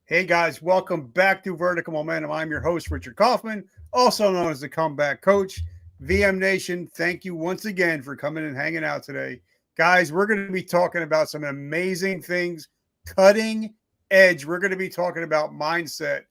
Hey guys, welcome back to Vertical Momentum. I'm your host, Richard Kaufman, also known as the Comeback Coach. VM Nation, thank you once again for coming and hanging out today. Guys, we're going to be talking about some amazing things, cutting edge. We're going to be talking about mindset,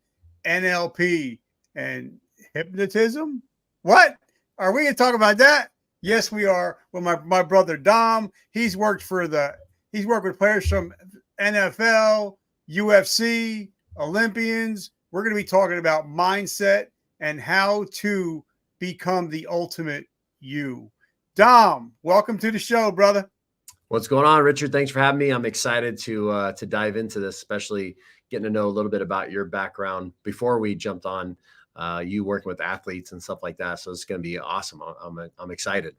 NLP, and hypnotism. What? Are we going to talk about that? Yes, we are. Well, my brother Dom, he's worked with players from NFL, UFC, Olympians. We're going to be talking about mindset and how to become the ultimate you. Dom, welcome to the show, brother. What's going on, Richard? Thanks for having me. I'm excited to dive into this, especially getting to know a little bit about your background before we jumped on you working with athletes and stuff like that. So it's going to be awesome. I'm excited.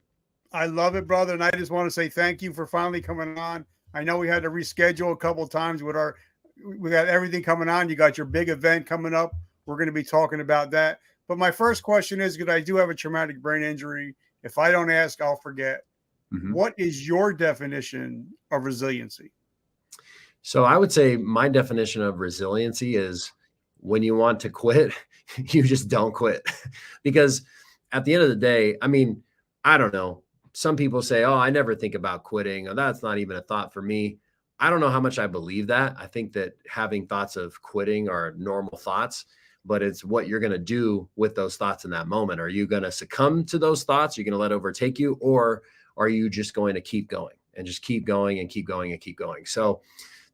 I love it, brother. And I just want to say thank you for finally coming on. I know we had to reschedule a couple of times we got everything coming on. You got your big event coming up. We're going to be talking about that. But my first question is, because I do have a traumatic brain injury. If I don't ask, I'll forget. Mm-hmm. What is your definition of resiliency? So I would say my definition of resiliency is when you want to quit, you just don't quit. Because at the end of the day, I mean, I don't know. Some people say, oh, I never think about quitting. Or that's not even a thought for me. I don't know how much I believe that. I think that having thoughts of quitting are normal thoughts, but it's what you're going to do with those thoughts in that moment. Are you going to succumb to those thoughts? Are you going to let overtake you? Or are you just going to keep going and just keep going and keep going and keep going? So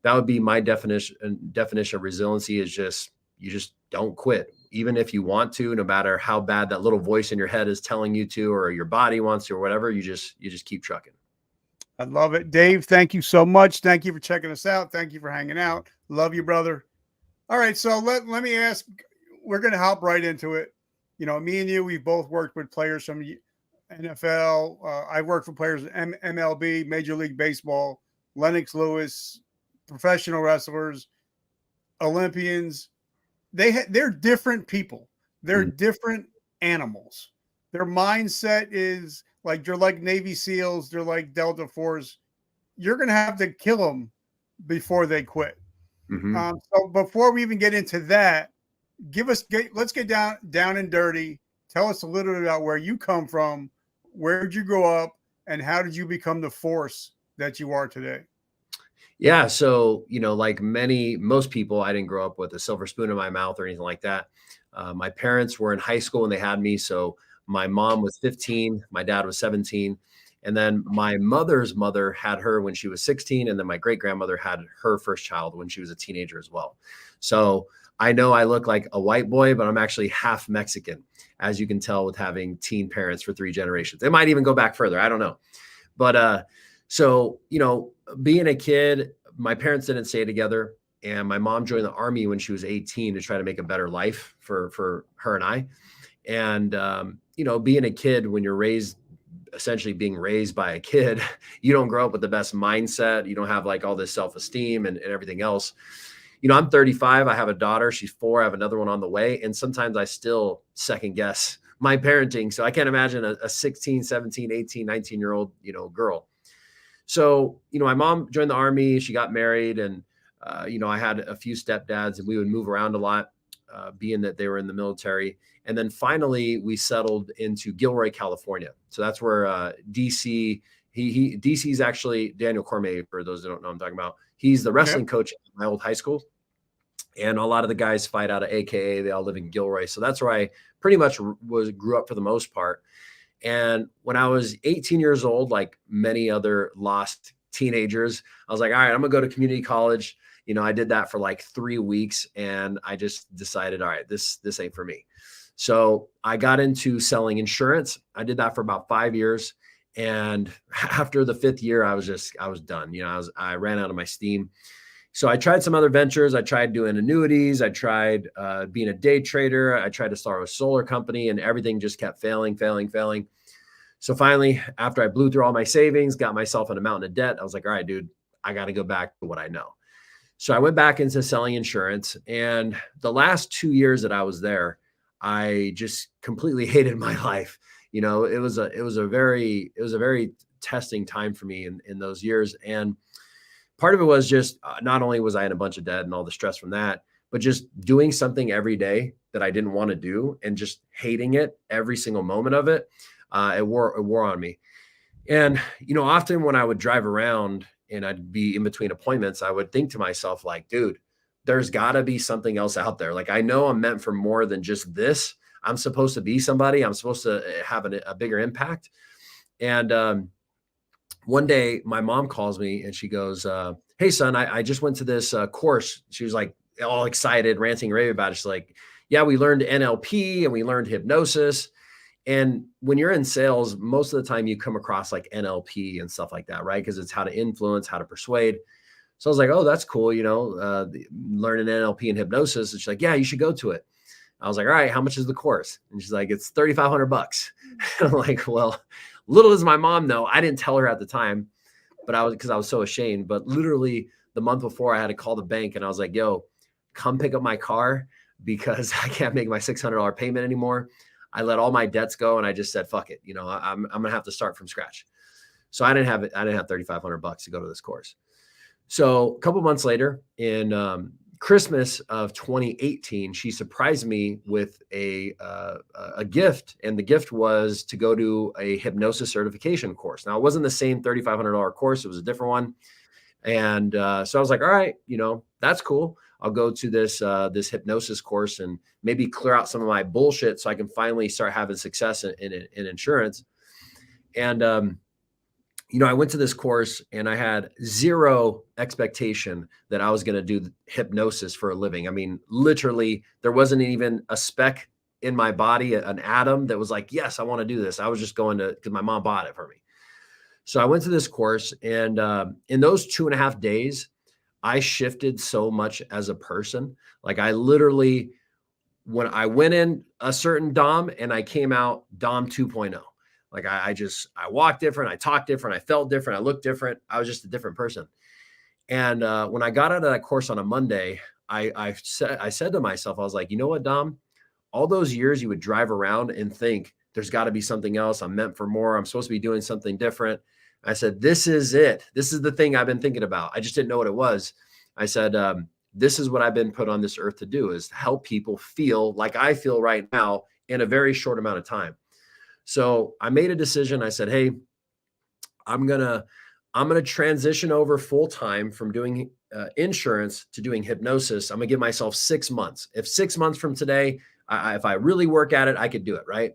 that would be my definition of resiliency is you just don't quit. Even if you want to, no matter how bad that little voice in your head is telling you to, or your body wants to, or whatever, you just keep trucking. I love it. Dave, thank you so much. Thank you for checking us out. Thank you for hanging out. Love you, brother. All right, so let me ask, we're going to hop right into it. You know, me and you, we've both worked with players from NFL. I've worked for players in MLB, Major League Baseball, Lennox Lewis, professional wrestlers, Olympians. They're different people. They're different animals. Their mindset is like they're like Navy SEALs. They're like Delta Force. You're going to have to kill them before they quit. Mm-hmm. So before we even get into that, let's get down and dirty. Tell us a little bit about where you come from, where did you grow up, and how did you become the force that you are today? Yeah. So, like most people, I didn't grow up with a silver spoon in my mouth or anything like that. My parents were in high school when they had me. So my mom was 15, my dad was 17. And then my mother's mother had her when she was 16. And then my great grandmother had her first child when she was a teenager as well. So I know I look like a white boy, but I'm actually half Mexican, as you can tell with having teen parents for 3 generations. It might even go back further. I don't know. But so, being a kid, my parents didn't stay together. And my mom joined the army when she was 18 to try to make a better life for her and I. And, being a kid, when you're essentially being raised by a kid, you don't grow up with the best mindset. You don't have like all this self-esteem and everything else. I'm 35. I have a daughter. She's 4. I have another one on the way. And sometimes I still second guess my parenting. So I can't imagine a 16, 17, 18, 19-year-old, girl. So, my mom joined the army. She got married and, I had a few stepdads and we would move around a lot, being that they were in the military. And then finally we settled into Gilroy, California. So that's where DC, DC's actually Daniel Cormier, for those that don't know what I'm talking about. He's the wrestling coach at my old high school. And a lot of the guys fight out of AKA. They all live in Gilroy. So that's where I pretty much grew up for the most part. And when I was 18 years old, like many other lost teenagers, I was like, all right, I'm gonna go to community college. I did that for like 3 weeks and I just decided, all right, this ain't for me. So I got into selling insurance. I did that for about 5 years. And after the 5th year, I was done. I ran out of my steam. So I tried some other ventures. I tried doing annuities. I tried being a day trader. I tried to start a solar company and everything just kept failing. So finally, after I blew through all my savings, got myself in a mountain of debt, I was like, all right, dude, I got to go back to what I know. So I went back into selling insurance. And the last 2 years that I was there, I just completely hated my life. It was a very testing time for me in those years. And part of it was just not only was I in a bunch of debt and all the stress from that, but just doing something every day that I didn't want to do and just hating it every single moment of it, it wore on me. And, often when I would drive around and I'd be in between appointments, I would think to myself, like, dude, there's got to be something else out there. Like, I know I'm meant for more than just this. I'm supposed to be somebody. I'm supposed to have a bigger impact. And one day my mom calls me and she goes, hey, son, I just went to this course. She was like all excited, ranting and raving about it. She's like, yeah, we learned NLP and we learned hypnosis. And when you're in sales, most of the time you come across like NLP and stuff like that, right? Because it's how to influence, how to persuade. So I was like, oh, that's cool, learning NLP and hypnosis. And she's like, yeah, you should go to it. I was like, all right, how much is the course? And she's like, it's $3,500. I'm like, well, little does my mom know, I didn't tell her at the time, but because I was so ashamed. But literally the month before, I had to call the bank and I was like, yo, come pick up my car because I can't make my $600 payment anymore. I let all my debts go and I just said, fuck it. I'm going to have to start from scratch. So I didn't have $3,500 to go to this course. So a couple months later in Christmas of 2018, she surprised me with a gift. And the gift was to go to a hypnosis certification course. Now it wasn't the same $3,500 course. It was a different one. And so I was like, all right, that's cool. I'll go to this hypnosis course and maybe clear out some of my bullshit so I can finally start having success in insurance. And, I went to this course and I had zero expectation that I was going to do hypnosis for a living. I mean, literally, there wasn't even a speck in my body, an atom that was like, yes, I want to do this. I was just going to, because my mom bought it for me. So I went to this course and in those 2.5 days, I shifted so much as a person. Like I literally, when I went in a certain Dom and I came out Dom 2.0, like I walked different. I talked different. I felt different. I looked different. I was just a different person. And when I got out of that course on a Monday, I said to myself, I was like, you know what, Dom, all those years you would drive around and think there's got to be something else. I'm meant for more. I'm supposed to be doing something different. I said, this is it. This is the thing I've been thinking about. I just didn't know what it was. I said, this is what I've been put on this earth to do, is to help people feel like I feel right now in a very short amount of time. So I made a decision. I said, hey, I'm going to transition over full time from doing insurance to doing hypnosis. I'm going to give myself 6 months. If 6 months from today, if I really work at it, I could do it. Right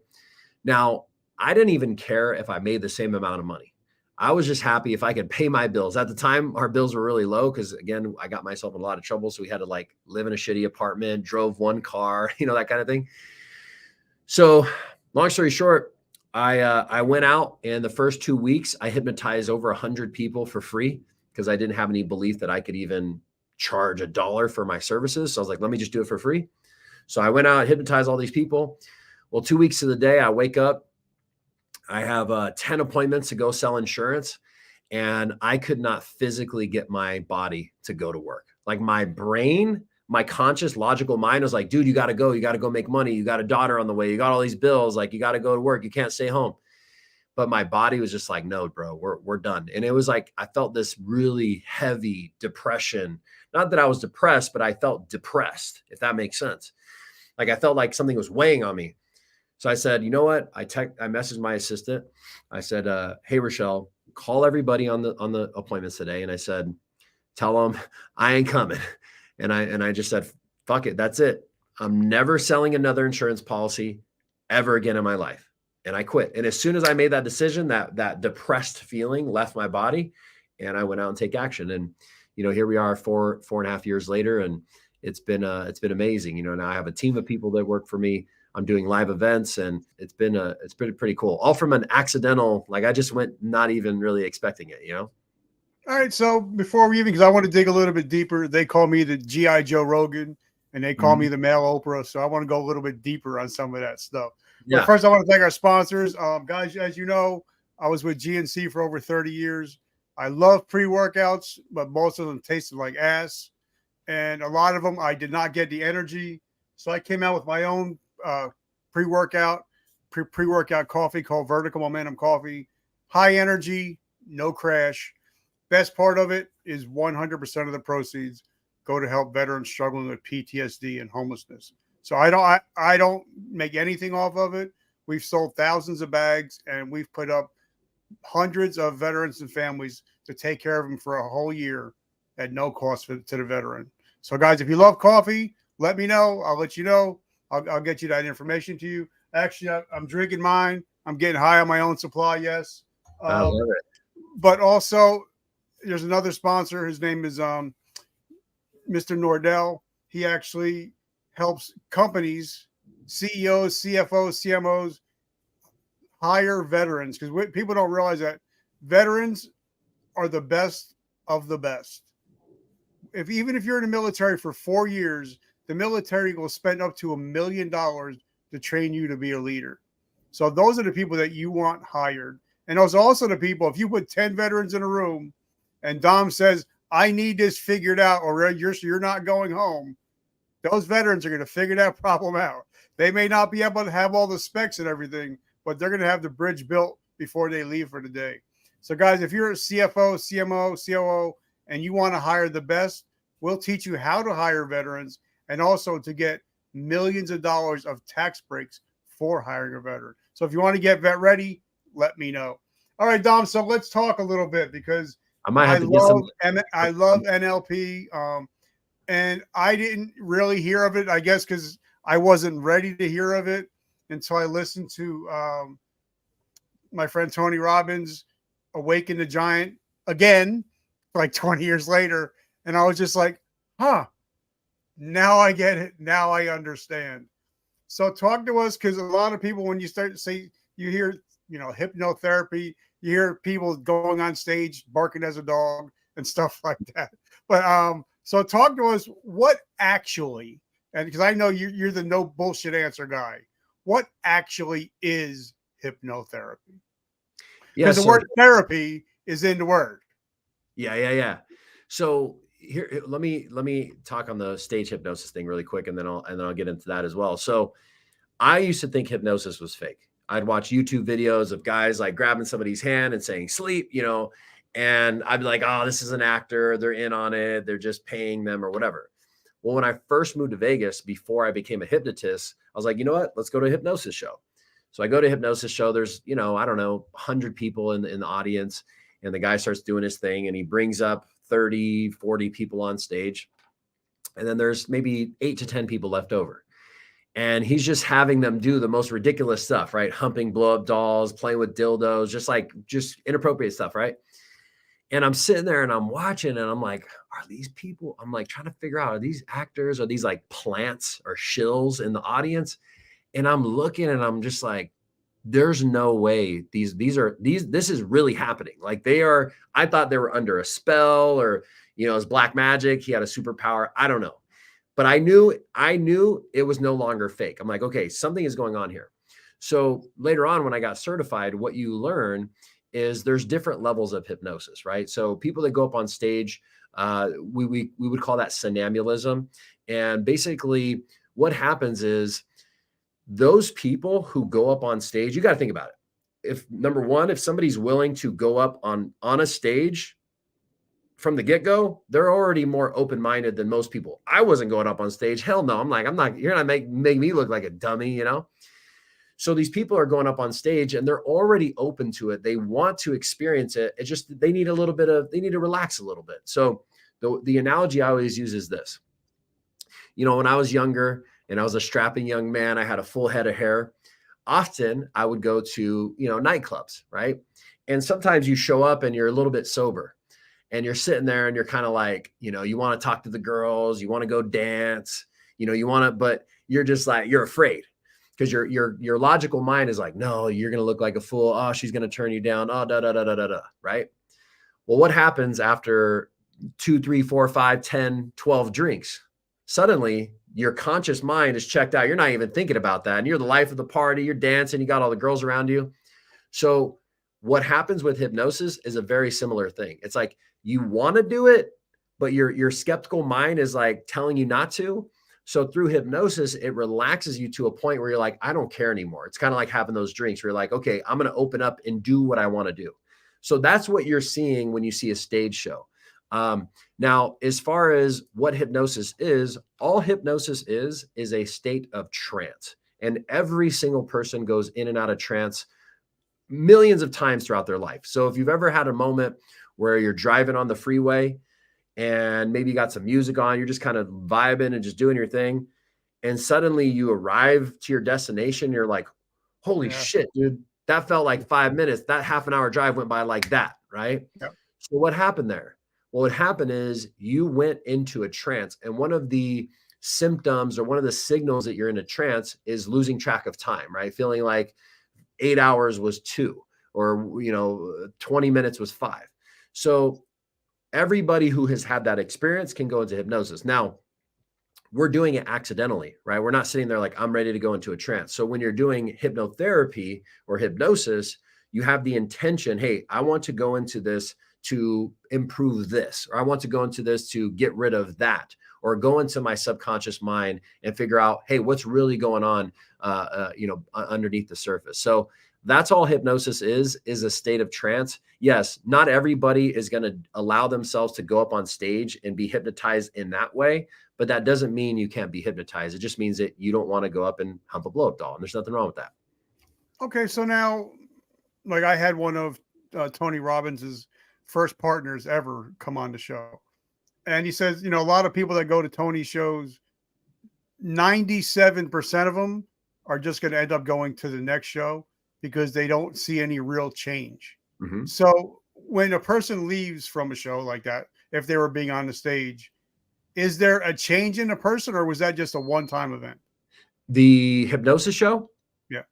now, I didn't even care if I made the same amount of money. I was just happy if I could pay my bills. At the time, our bills were really low because, again, I got myself in a lot of trouble. So we had to like live in a shitty apartment, drove one car, that kind of thing. So long story short, I went out and the first 2 weeks, I hypnotized over 100 people for free because I didn't have any belief that I could even charge $1 for my services. So I was like, let me just do it for free. So I went out, hypnotized all these people. Well, 2 weeks of the day, I wake up. I have 10 appointments to go sell insurance, and I could not physically get my body to go to work. Like my brain, my conscious, logical mind was like, dude, you got to go. You got to go make money. You got a daughter on the way. You got all these bills. Like you got to go to work. You can't stay home. But my body was just like, no, bro, we're done. And it was like, I felt this really heavy depression. Not that I was depressed, but I felt depressed, if that makes sense. Like I felt like something was weighing on me. So I said, you know what? I messaged my assistant. I said, hey, Rochelle, call everybody on the appointments today. And I said, tell them I ain't coming. And I just said, fuck it. That's it. I'm never selling another insurance policy ever again in my life. And I quit. And as soon as I made that decision, that depressed feeling left my body and I went out and take action. And, here we are 4.5 years later, and it's been amazing. Now I have a team of people that work for me. I'm doing live events, and it's been pretty cool. All from an accidental, like I just went not even really expecting it, All right. So before we because I want to dig a little bit deeper, they call me the G.I. Joe Rogan and they call me the male Oprah. So I want to go a little bit deeper on some of that stuff. Yeah. But first, I want to thank our sponsors. Guys, as you know, I was with GNC for over 30 years. I love pre-workouts, but most of them tasted like ass. And a lot of them, I did not get the energy. So I came out with my own pre-workout coffee called Vertical Momentum Coffee. High energy, no crash. Best part of it is 100% of the proceeds go to help veterans struggling with PTSD and homelessness. So I don't make anything off of it. We've sold thousands of bags, and we've put up hundreds of veterans and families to take care of them for a whole year at no cost to the veteran. So, guys, if you love coffee, let me know. I'll let you know. I'll get you that information to you. Actually, I'm drinking mine. I'm getting high on my own supply. Yes. I love it. But also, there's another sponsor. His name is Mr. Nordell. He actually helps companies, CEOs, CFOs, CMOs hire veterans, because people don't realize that veterans are the best of the best. Even if you're in the military for 4 years, the military will spend up to $1 million to train you to be a leader. So those are the people that you want hired. And those are also the people, if you put 10 veterans in a room and Dom says, I need this figured out, or you're not going home, those veterans are going to figure that problem out. They may not be able to have all the specs and everything, but they're going to have the bridge built before they leave for the day. So, guys, if you're a CFO, CMO, COO, and you want to hire the best, we'll teach you how to hire veterans and also to get millions of dollars of tax breaks for hiring a veteran. So if you want to get vet ready, let me know. All right, Dom, so let's talk a little bit, because I might have to get some. I love NLP, and I didn't really hear of it, I guess, because I wasn't ready to hear of it until I listened to my friend Tony Robbins, Awaken the Giant, again, like 20 years later. And I was just like, now I get it. Now I understand. So talk to us, because a lot of people, when you start to say, you hear, hypnotherapy, you hear people going on stage barking as a dog and stuff like that. But so talk to us, what actually, and because I know you're the no bullshit answer guy, what actually is hypnotherapy? Because the word therapy is in the word. Yeah. So here, let me talk on the stage hypnosis thing really quick, and then I'll get into that as well. So I used to think hypnosis was fake. I'd watch YouTube videos of guys like grabbing somebody's hand and saying sleep, and I'd be like, oh, this is an actor. They're in on it. They're just paying them or whatever. Well, when I first moved to Vegas, before I became a hypnotist, I was like, you know what? Let's go to a hypnosis show. So I go to a hypnosis show. There's, I don't know, 100 people in the audience, and the guy starts doing his thing, and he brings up 30, 40 people on stage. And then there's maybe 8 to 10 people left over. And he's just having them do the most ridiculous stuff, right? Humping blow-up dolls, playing with dildos, just inappropriate stuff, right? And I'm sitting there and I'm watching, and I'm like, are these people? I'm like trying to figure out, are these actors? Are these like plants or shills in the audience? And I'm looking, and I'm just like, there's no way this is really happening. Like I thought they were under a spell, or, it's black magic. He had a superpower. I don't know. But I knew it was no longer fake. I'm like, okay, something is going on here. So later on, when I got certified, what you learn is there's different levels of hypnosis, right? So people that go up on stage, we would call that somnambulism. And basically what happens is those people who go up on stage, you got to think about it. If somebody's willing to go up on a stage from the get-go, they're already more open-minded than most people. I wasn't going up on stage. Hell no. I'm like, you're not make me look like a dummy, So these people are going up on stage, and they're already open to it. They want to experience it. It's just, they need to relax a little bit. So the analogy I always use is this. When I was younger and I was a strapping young man, I had a full head of hair. Often I would go to, nightclubs, right? And sometimes you show up and you're a little bit sober. And you're sitting there and you're kind of like, you want to talk to the girls, you want to go dance, but you're just like, you're afraid, because your logical mind is like, no, you're going to look like a fool. Oh, she's going to turn you down. Oh, right? Well, what happens after 2, 3, 4, 5, 10, 12 drinks? Suddenly your conscious mind is checked out. You're not even thinking about that. And you're the life of the party. You're dancing. You got all the girls around you. So what happens with hypnosis is a very similar thing. It's like, you want to do it, but your skeptical mind is like telling you not to. So through hypnosis, it relaxes you to a point where you're like, I don't care anymore. It's kind of like having those drinks where you're like, okay, I'm going to open up and do what I want to do. So that's what you're seeing when you see a stage show. Now, as far as what hypnosis is, all hypnosis is a state of trance. And every single person goes in and out of trance millions of times throughout their life. So if you've ever had a moment where you're driving on the freeway and maybe you got some music on, you're just kind of vibing and just doing your thing, and suddenly you arrive to your destination, you're like, holy shit, dude, that felt like 5 minutes. That half an hour drive went by like that, right? Yep. So what happened there? Well, what happened is you went into a trance, and one of the symptoms or one of the signals that you're in a trance is losing track of time, right? Feeling like 8 hours was 2, or 20 minutes was 5. So everybody who has had that experience can go into hypnosis. Now, we're doing it accidentally, right? We're not sitting there like, I'm ready to go into a trance. So when you're doing hypnotherapy or hypnosis, you have the intention, hey, I want to go into this to improve this, or I want to go into this to get rid of that, or go into my subconscious mind and figure out, hey, what's really going on, underneath the surface. So that's all hypnosis is a state of trance. Yes, not everybody is going to allow themselves to go up on stage and be hypnotized in that way, but that doesn't mean you can't be hypnotized. It just means that you don't want to go up and hump a blow-up doll, and there's nothing wrong with that. Okay, so now, like, I had one of Tony Robbins's first partners ever come on the show, and he says, a lot of people that go to Tony's shows, 97% of them are just going to end up going to the next show because they don't see any real change. Mm-hmm. So when a person leaves from a show like that, if they were being on the stage, is there a change in a person, or was that just a one-time event? The hypnosis show? Yeah.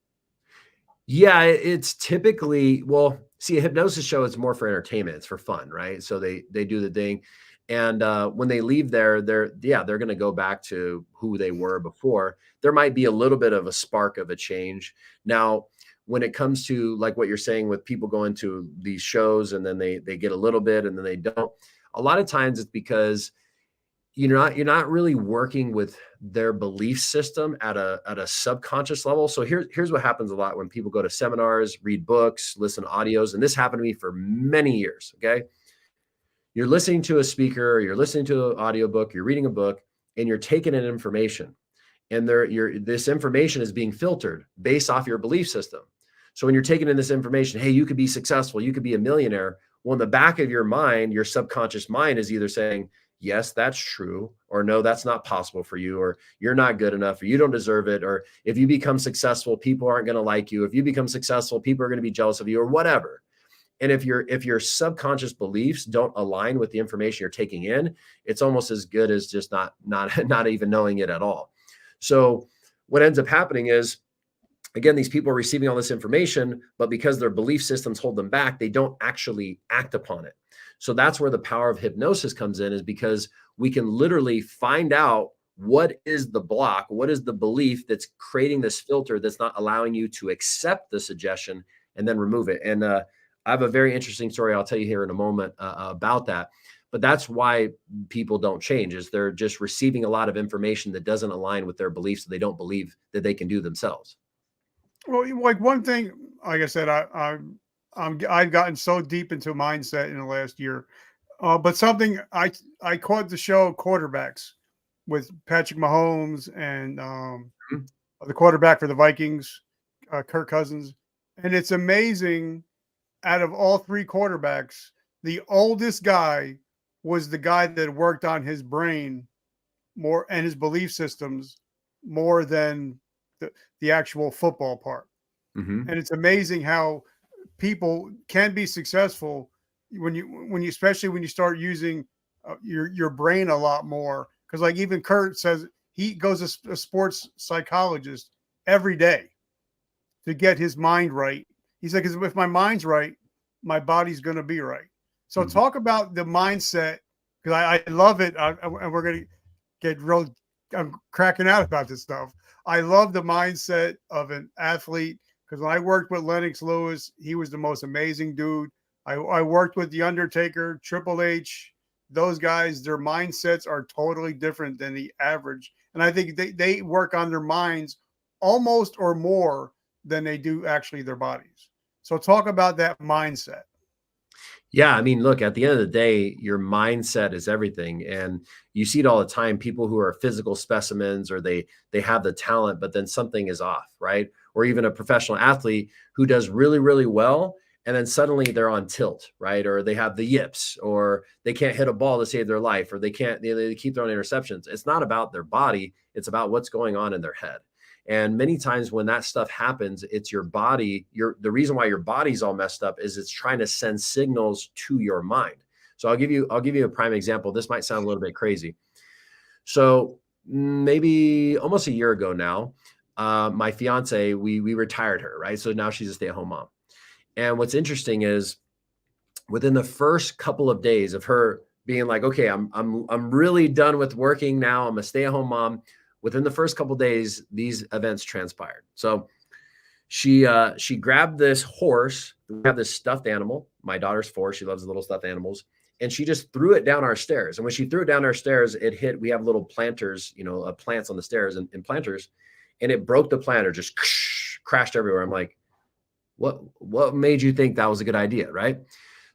Yeah, it's typically, well, see, a hypnosis show is more for entertainment. It's for fun, right? So they do the thing. And when they leave there, they're going to go back to who they were before. There might be a little bit of a spark of a change. Now, when it comes to like what you're saying with people going to these shows and then they get a little bit and then they don't, a lot of times it's because you're not really working with their belief system at a subconscious level. So here's what happens a lot when people go to seminars, read books, listen to audios, and this happened to me for many years. Okay. You're listening to a speaker, or you're listening to an audiobook, you're reading a book, and you're taking in information. And this information is being filtered based off your belief system. So when you're taking in this information, hey, you could be successful, you could be a millionaire. Well, in the back of your mind, your subconscious mind is either saying, yes, that's true, or no, that's not possible for you, or you're not good enough, or you don't deserve it, or if you become successful, people aren't going to like you. If you become successful, people are going to be jealous of you, or whatever. And if your subconscious beliefs don't align with the information you're taking in, it's almost as good as just not even knowing it at all. So what ends up happening is, again, these people are receiving all this information, but because their belief systems hold them back, they don't actually act upon it. So that's where the power of hypnosis comes in, is because we can literally find out what is the block, what is the belief that's creating this filter that's not allowing you to accept the suggestion, and then remove it. And I have a very interesting story I'll tell you here in a moment about that. But that's why people don't change, is they're just receiving a lot of information that doesn't align with their beliefs, so they don't believe that they can do themselves. Well, like one thing, like I said, I've gotten so deep into mindset in the last year. But something I caught the show Quarterbacks with Patrick Mahomes and the quarterback for the Vikings, Kirk Cousins, and it's amazing. Out of all three quarterbacks, the oldest guy was the guy that worked on his brain more and his belief systems more than the actual football part. Mm-hmm. And it's amazing how people can be successful when you especially when you start using your brain a lot more. Because like even Kurt says he goes to a sports psychologist every day to get his mind right. He's like, if my mind's right, my body's going to be right. So talk about the mindset, because I love it. And we're going to get real, I'm cracking out about this stuff. I love the mindset of an athlete, because when I worked with Lennox Lewis, he was the most amazing dude. I worked with The Undertaker, Triple H, those guys, their mindsets are totally different than the average. And I think they work on their minds almost or more than they do actually their bodies. So talk about that mindset. Yeah, I mean, look, at the end of the day, your mindset is everything. And you see it all the time, people who are physical specimens, or they have the talent, but then something is off, right? Or even a professional athlete who does really, really well, and then suddenly they're on tilt, right? Or they have the yips, or they can't hit a ball to save their life, or they keep throwing interceptions. It's not about their body, it's about what's going on in their head. And many times when that stuff happens, it's your body. The reason why your body's all messed up is it's trying to send signals to your mind. So I'll give you a prime example. This might sound a little bit crazy. So maybe almost a year ago now, my fiance, we retired her, right? So now she's a stay-at-home mom. And what's interesting is within the first couple of days of her being like, okay, I'm really done with working now. I'm a stay-at-home mom. Within the first couple of days, these events transpired. So she grabbed this horse. We have this stuffed animal. My daughter's 4. She loves the little stuffed animals. And she just threw it down our stairs. And when she threw it down our stairs, it hit, we have little planters, plants on the stairs and planters. And it broke the planter, just crashed everywhere. I'm like, what made you think that was a good idea, right?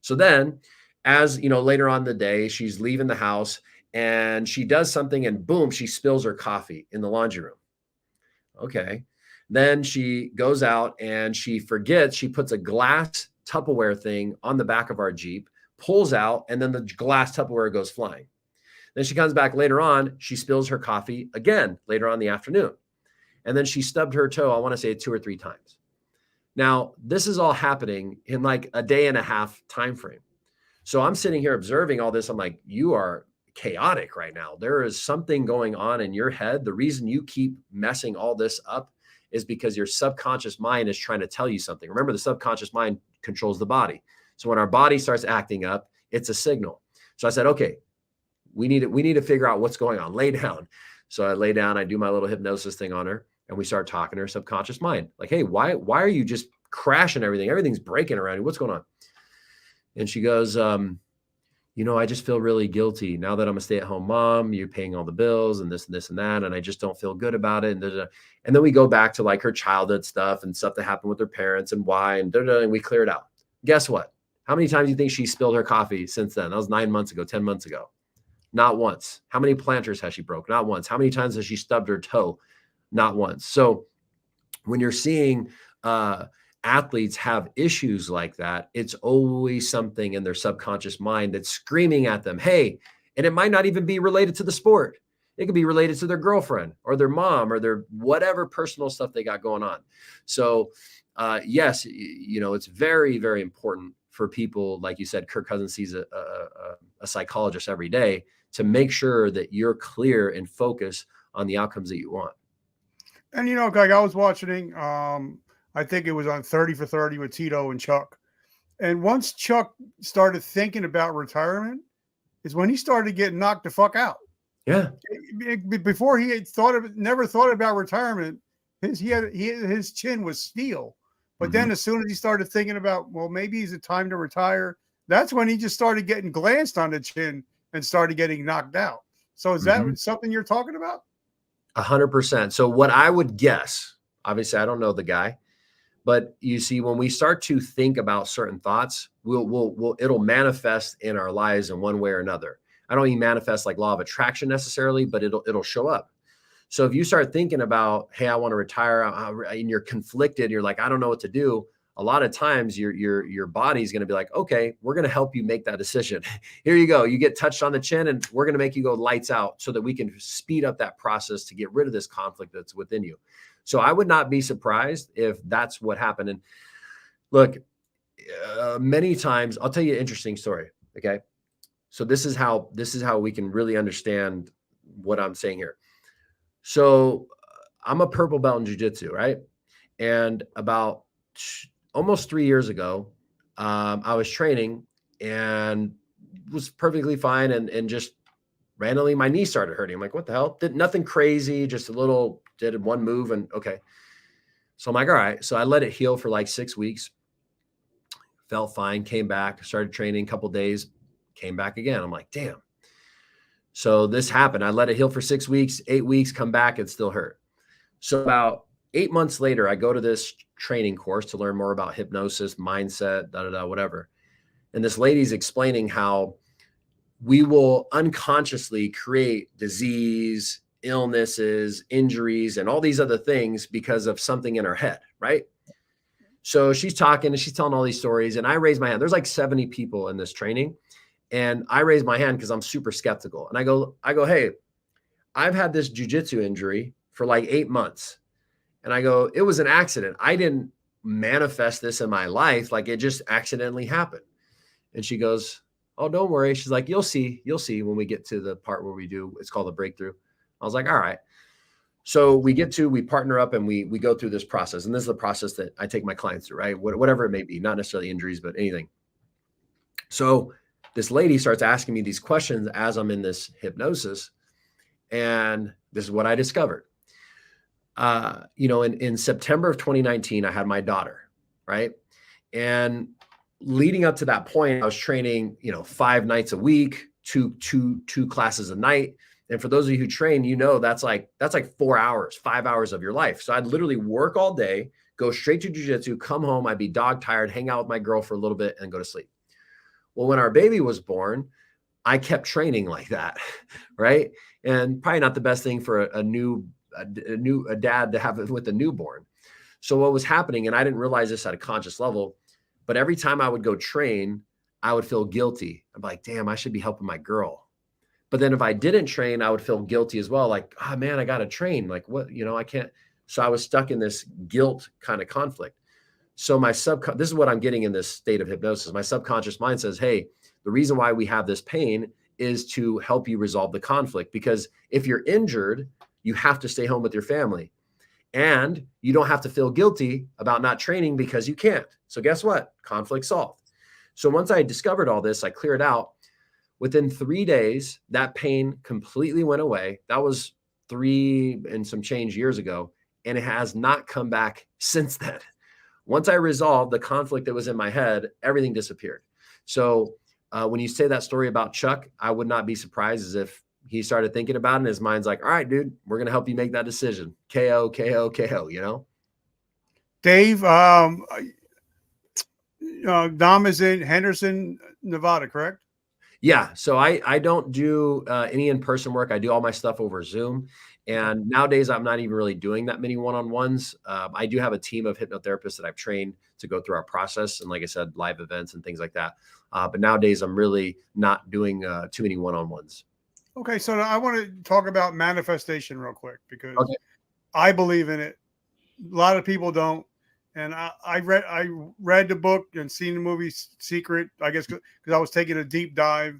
So then, as later on in the day, she's leaving the house and she does something and boom, she spills her coffee in the laundry room. Okay. Then she goes out and she forgets, she puts a glass Tupperware thing on the back of our Jeep, pulls out, and then the glass Tupperware goes flying. Then she comes back later on, she spills her coffee again later on in the afternoon. And then she stubbed her toe, I want to say 2 or 3 times. Now, this is all happening in like a day and a half time frame. So I'm sitting here observing all this. I'm like, you are chaotic right now. There is something going on in your head. The reason you keep messing all this up is because your subconscious mind is trying to tell you something. Remember, the subconscious mind controls the body. So when our body starts acting up, it's a signal. So I said, okay, we need to figure out what's going on. Lay down. So I lay down, I do my little hypnosis thing on her, and we start talking to her subconscious mind. Like, hey, why are you just crashing everything? Everything's breaking around you. What's going on? And she goes, I just feel really guilty now that I'm a stay-at-home mom. You're paying all the bills and this and this and that, and I just don't feel good about it. And then we go back to like her childhood stuff and stuff that happened with her parents and why, and we clear it out. Guess what? How many times do you think she spilled her coffee since then? That was 9 months ago, 10 months ago. Not once. How many planters has she broke? Not once. How many times has she stubbed her toe? Not once. So when you're seeing athletes have issues like that, it's always something in their subconscious mind that's screaming at them, hey, and it might not even be related to the sport. It could be related to their girlfriend or their mom or their whatever personal stuff they got going on. So yes, it's very, very important for people, like you said, Kirk Cousins sees a psychologist every day to make sure that you're clear and focused on the outcomes that you want. And like I was watching, I think it was on 30 for 30 with Tito and Chuck. And once Chuck started thinking about retirement, is when he started getting knocked the fuck out. Yeah. Before he had never thought about retirement, his chin was steel. But then as soon as he started thinking about, well, maybe it's a time to retire, that's when he just started getting glanced on the chin and started getting knocked out. So is that something you're talking about? 100%. So what I would guess, obviously I don't know the guy, but you see, when we start to think about certain thoughts, it'll manifest in our lives in one way or another. I don't mean manifest like law of attraction necessarily, but it'll show up. So if you start thinking about, hey, I want to retire, and you're conflicted, you're like, I don't know what to do. A lot of times your body's going to be like, okay, we're going to help you make that decision. Here you go. You get touched on the chin and we're going to make you go lights out so that we can speed up that process to get rid of this conflict that's within you. So I would not be surprised if that's what happened. And look, many times, I'll tell you an interesting story. Okay. So this is how we can really understand what I'm saying here. So I'm a purple belt in jiu-jitsu, right? And about almost 3 years ago, I was training and was perfectly fine. And just randomly my knee started hurting. I'm like, what the hell? Did nothing crazy, just a little, did one move and okay. So I'm like, all right. So I let it heal for like 6 weeks. Felt fine, came back, started training a couple days, came back again. I'm like, damn. So this happened. I let it heal for 6 weeks, 8 weeks, come back, it still hurt. So about 8 months later, I go to this training course to learn more about hypnosis, mindset, whatever. And this lady's explaining how we will unconsciously create disease, illnesses, injuries, and all these other things because of something in our head, right? So she's talking and she's telling all these stories, and I raise my hand. There's like 70 people in this training, and I raise my hand because I'm super skeptical. And I go, hey, I've had this jujitsu injury for like 8 months. And I go, it was an accident. I didn't manifest this in my life. Like, it just accidentally happened. And she goes, oh, don't worry. She's like, you'll see when we get to the part where we do, it's called a breakthrough. I was like, all right. So we partner up and we go through this process. And this is the process that I take my clients through, right? Whatever it may be, not necessarily injuries, but anything. So this lady starts asking me these questions as I'm in this hypnosis. And this is what I discovered. In September of 2019, I had my daughter, right? And leading up to that point, I was training, 5 nights a week, two classes a night. And for those of you who train, that's like 4 hours, 5 hours of your life. So I'd literally work all day, go straight to jujitsu, come home, I'd be dog tired, hang out with my girl for a little bit and go to sleep. Well, when our baby was born, I kept training like that, right? And probably not the best thing for a dad to have it with a newborn. So what was happening, and I didn't realize this at a conscious level, but every time I would go train, I would feel guilty. I'm like, damn, I should be helping my girl. But then if I didn't train, I would feel guilty as well. Like, oh man, I got to train. Like what, I can't. So I was stuck in this guilt kind of conflict. So this is what I'm getting in this state of hypnosis. My subconscious mind says, hey, the reason why we have this pain is to help you resolve the conflict. Because if you're injured, you have to stay home with your family. And you don't have to feel guilty about not training because you can't. So guess what? Conflict solved. So once I discovered all this, I cleared out. Within 3 days, that pain completely went away. That was 3 and some change years ago. And it has not come back since then. Once I resolved the conflict that was in my head, everything disappeared. So when you say that story about Chuck, I would not be surprised as if he started thinking about it and his mind's like, all right, dude, we're going to help you make that decision. KO, KO, KO, Dave, Dom is in Henderson, Nevada, correct? Yeah. So I don't do any in-person work. I do all my stuff over Zoom. And nowadays, I'm not even really doing that many one-on-ones. I do have a team of hypnotherapists that I've trained to go through our process. And like I said, live events and things like that. But nowadays, I'm really not doing too many one-on-ones. Okay. So I want to talk about manifestation real quick because I believe in it. A lot of people don't. And I read the book and seen the movie Secret, I guess, because I was taking a deep dive.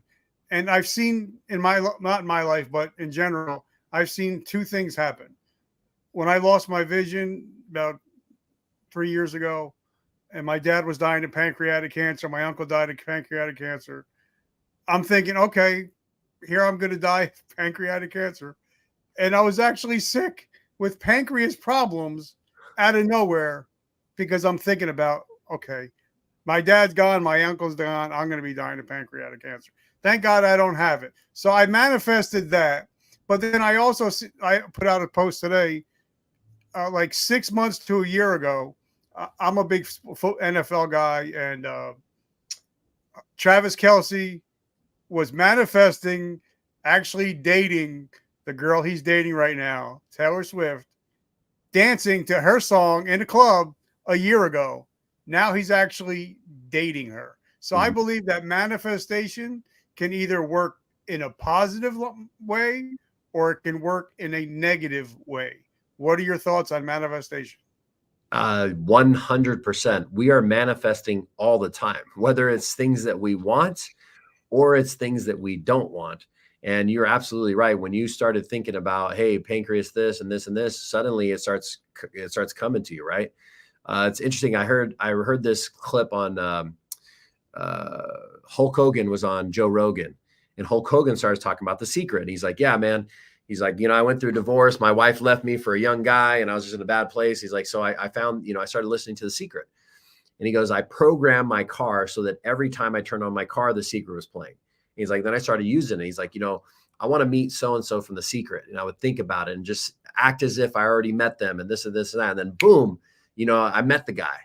And I've seen not in my life, but in general, I've seen 2 things happen. When I lost my vision about 3 years ago, and my dad was dying of pancreatic cancer, my uncle died of pancreatic cancer. I'm thinking, okay, here I'm going to die of pancreatic cancer. And I was actually sick with pancreas problems out of nowhere because I'm thinking about, okay, my dad's gone, my uncle's gone, I'm going to be dying of pancreatic cancer. Thank God I don't have it. So I manifested that. But then I put out a post today, like 6 months to a year ago. I'm a big NFL guy, and Travis Kelce was manifesting, actually dating the girl he's dating right now, Taylor Swift, dancing to her song in a club a year ago. Now he's actually dating her. So I believe that manifestation can either work in a positive way or it can work in a negative way. What are your thoughts on manifestation? 100%. We are manifesting all the time, whether it's things that we want or it's things that we don't want. And you're absolutely right. When you started thinking about, hey, pancreas, this and this and this, suddenly it starts coming to you, right? It's interesting. I heard this clip on Hulk Hogan was on Joe Rogan, and Hulk Hogan starts talking about The Secret. And he's like, yeah, man. He's like, I went through divorce. My wife left me for a young guy and I was just in a bad place. He's like, so I found, I started listening to The Secret. And he goes, I programmed my car so that every time I turned on my car, The Secret was playing. He's like, then I started using it. He's like, I want to meet so-and-so from The Secret. And I would think about it and just act as if I already met them and this and this and that. And then boom, I met the guy.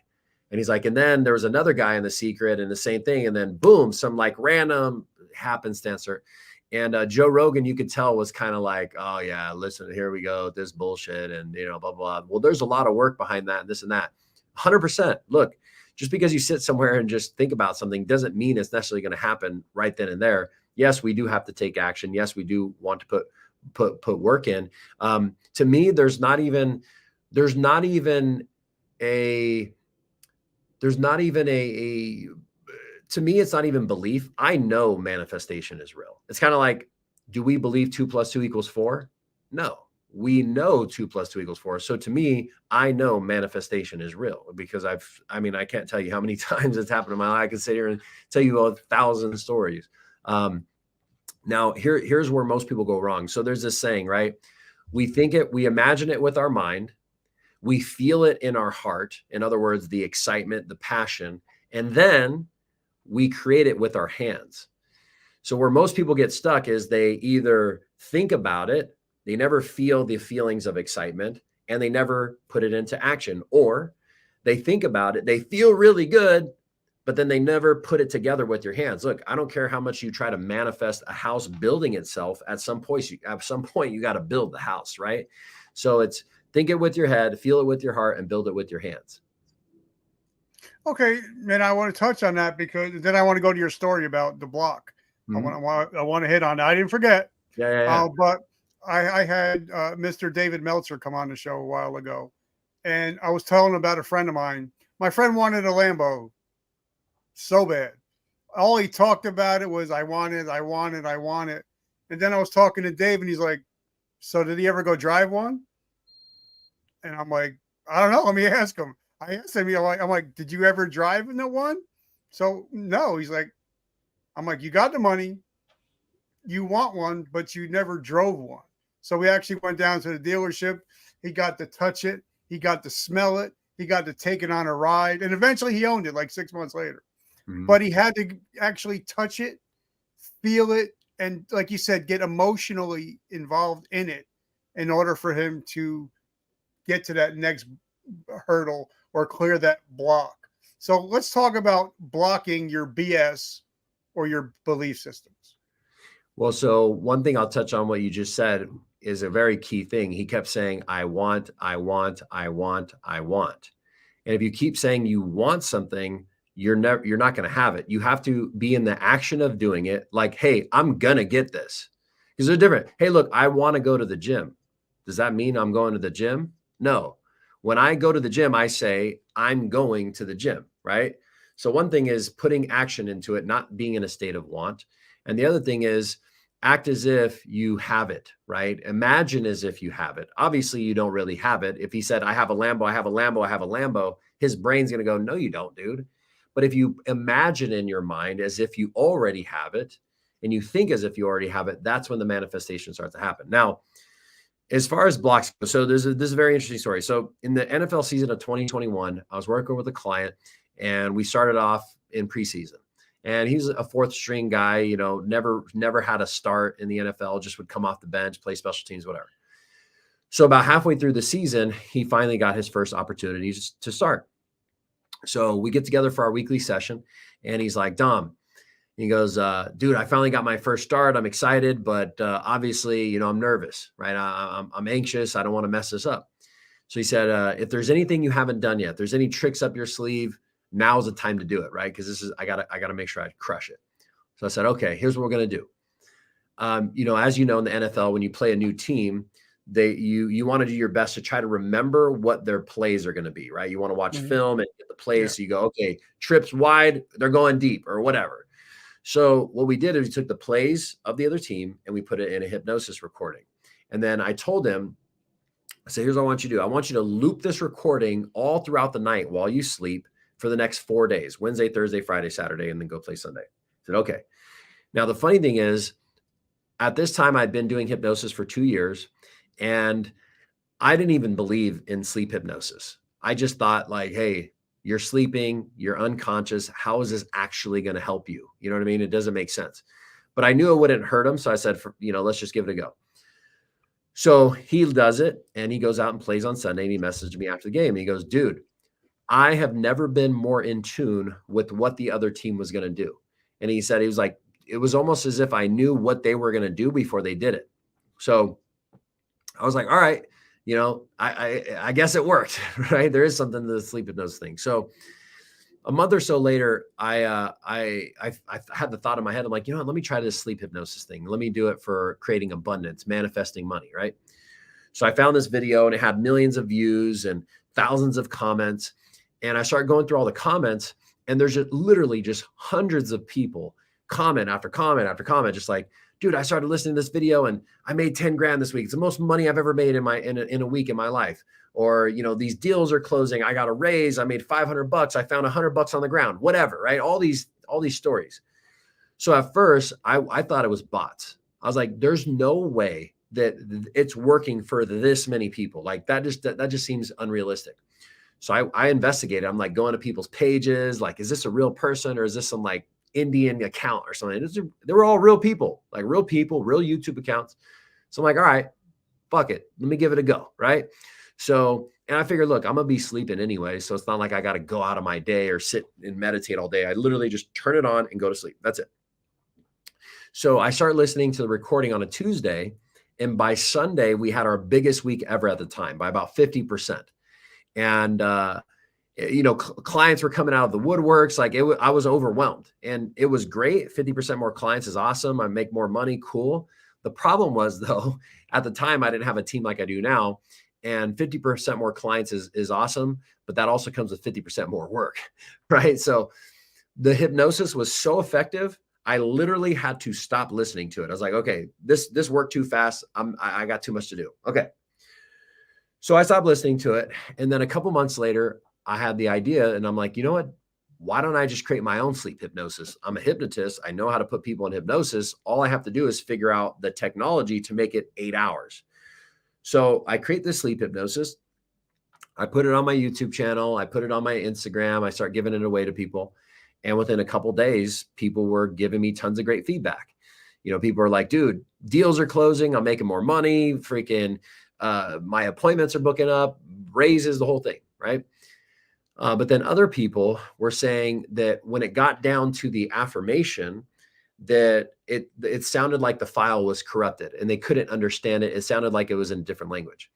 And he's like, and then there was another guy in The Secret and the same thing. And then boom, some like random happenstance. And Joe Rogan, you could tell, was kind of like, oh yeah, listen, here we go, this bullshit, and blah, blah. Well, there's a lot of work behind that and this and that. 100%. Look, just because you sit somewhere and just think about something doesn't mean it's necessarily going to happen right then and there. Yes, we do have to take action. Yes, we do want to put work in. To me, there's not even a to me, it's not even belief. I know manifestation is real. It's kind of like, do we believe 2 + 2 = 4? No, we know 2 + 2 = 4. So to me, I know manifestation is real because I can't tell you how many times it's happened in my life. I can sit here and tell you 1,000 stories. Now here's where most people go wrong. So there's this saying, right? We imagine it with our mind. We feel it in our heart. In other words, the excitement, the passion, and then we create it with our hands. So where most people get stuck is they either think about it, they never feel the feelings of excitement, and they never put it into action, or they think about it, they feel really good, but then they never put it together with your hands. Look, I don't care how much you try to manifest a house building itself. At some point, you got to build the house, right? So it's think it with your head, feel it with your heart, and build it with your hands. Okay, and I want to touch on that because then I want to go to your story about the block. Mm-hmm. I want to hit on that. I didn't forget. Yeah. But I had Mr. David Meltzer come on the show a while ago, and I was telling him about a friend of mine. My friend wanted a Lambo so bad. All he talked about it was I want it. And then I was talking to Dave, and he's like, "So did he ever go drive one?" And I'm like, "I don't know. Let me ask him." I asked him, I'm like, "Did you ever drive in the one?" So no. He's like, I'm like, "You got the money, you want one, but you never drove one." So we actually went down to the dealership. He got to touch it. He got to smell it. He got to take it on a ride. And eventually he owned it like 6 months later. Mm-hmm. But he had to actually touch it, feel it, and like you said, get emotionally involved in it in order for him to get to that next hurdle or clear that block. So let's talk about blocking your BS or your belief systems. Well, so one thing I'll touch on what you just said is a very key thing. He kept saying, I want. And if you keep saying you want something, you're not going to have it. You have to be in the action of doing it. Like, hey, I'm going to get this. Because they're different. Hey, look, I want to go to the gym. Does that mean I'm going to the gym? No. When I go to the gym, I say I'm going to the gym, right? So one thing is putting action into it, not being in a state of want. And the other thing is act as if you have it, right? Imagine as if you have it. Obviously, you don't really have it. If he said, I have a Lambo, his brain's going to go, no, you don't, dude. But if you imagine in your mind as if you already have it and you think as if you already have it, that's when the manifestation starts to happen. Now, as far as blocks, so this is a very interesting story. So in the NFL season of 2021, I was working with a client and we started off in preseason. And he's a fourth string guy, never had a start in the NFL, just would come off the bench, play special teams, whatever. So about halfway through the season, he finally got his first opportunities to start. So we get together for our weekly session and he's like, Dom, he goes, dude, I finally got my first start. I'm excited, but obviously, I'm nervous, right? I'm anxious. I don't want to mess this up. So he said, if there's anything you haven't done yet, if there's any tricks up your sleeve, now's the time to do it, right? Because I gotta make sure I crush it. So I said, okay, here's what we're gonna do. As you know, in the NFL, when you play a new team, you want to do your best to try to remember what their plays are going to be, right? You want to watch film and get the plays. Yeah. So you go, okay, trips wide, they're going deep or whatever. So what we did is we took the plays of the other team and we put it in a hypnosis recording. And then I told him, I said, here's what I want you to do. I want you to loop this recording all throughout the night while you sleep for the next 4 days, Wednesday, Thursday, Friday, Saturday, and then go play Sunday. I said, okay. Now, the funny thing is, at this time, I'd been doing hypnosis for 2 years, and I didn't even believe in sleep hypnosis. I just thought like, hey, you're sleeping, you're unconscious. How is this actually going to help you? You know what I mean? It doesn't make sense. But I knew it wouldn't hurt him. So I said, let's just give it a go. So he does it and he goes out and plays on Sunday and he messaged me after the game. And he goes, dude, I have never been more in tune with what the other team was going to do. And he said, he was like, it was almost as if I knew what they were going to do before they did it. So I was like, all right, I guess it worked, right? There is something to the sleep hypnosis thing. So a month or so later, I had the thought in my head. I'm like, let me try this sleep hypnosis thing. Let me do it for creating abundance, manifesting money, right? So I found this video and it had millions of views and thousands of comments. And I started going through all the comments, and there's literally just hundreds of people, comment after comment after comment, just like, dude, I started listening to this video and I made 10 grand this week. It's the most money I've ever made in a week in my life. Or, these deals are closing. I got a raise. I made $500. I found $100 on the ground, whatever, right? All these stories. So at first I thought it was bots. I was like, there's no way that it's working for this many people. Like that just seems unrealistic. So I investigated. I'm like going to people's pages. Like, is this a real person or is this some like Indian account or something? They were all real people, real YouTube accounts. So I'm like, all right, fuck it. Let me give it a go. Right. So, and I figured, look, I'm going to be sleeping anyway. So it's not like I got to go out of my day or sit and meditate all day. I literally just turn it on and go to sleep. That's it. So I started listening to the recording on a Tuesday. And by Sunday, we had our biggest week ever at the time by about 50%. And, clients were coming out of the woodworks. Like I was overwhelmed, and it was great. 50% more clients is awesome. I make more money. Cool. The problem was though, at the time I didn't have a team like I do now, and 50% more clients is awesome, but that also comes with 50% more work. Right. So the hypnosis was so effective. I literally had to stop listening to it. I was like, okay, this worked too fast. I got too much to do. Okay. So I stopped listening to it. And then a couple months later, I had the idea, and I'm like, you know what? Why don't I just create my own sleep hypnosis? I'm a hypnotist. I know how to put people in hypnosis. All I have to do is figure out the technology to make it 8 hours. So I create this sleep hypnosis. I put it on my YouTube channel. I put it on my Instagram. I start giving it away to people. And within a couple of days, people were giving me tons of great feedback. People are like, dude, deals are closing. I'm making more money. Freaking my appointments are booking up, raises, the whole thing. Right. But then other people were saying that when it got down to the affirmation, that it sounded like the file was corrupted and they couldn't understand it. It sounded like it was in a different language.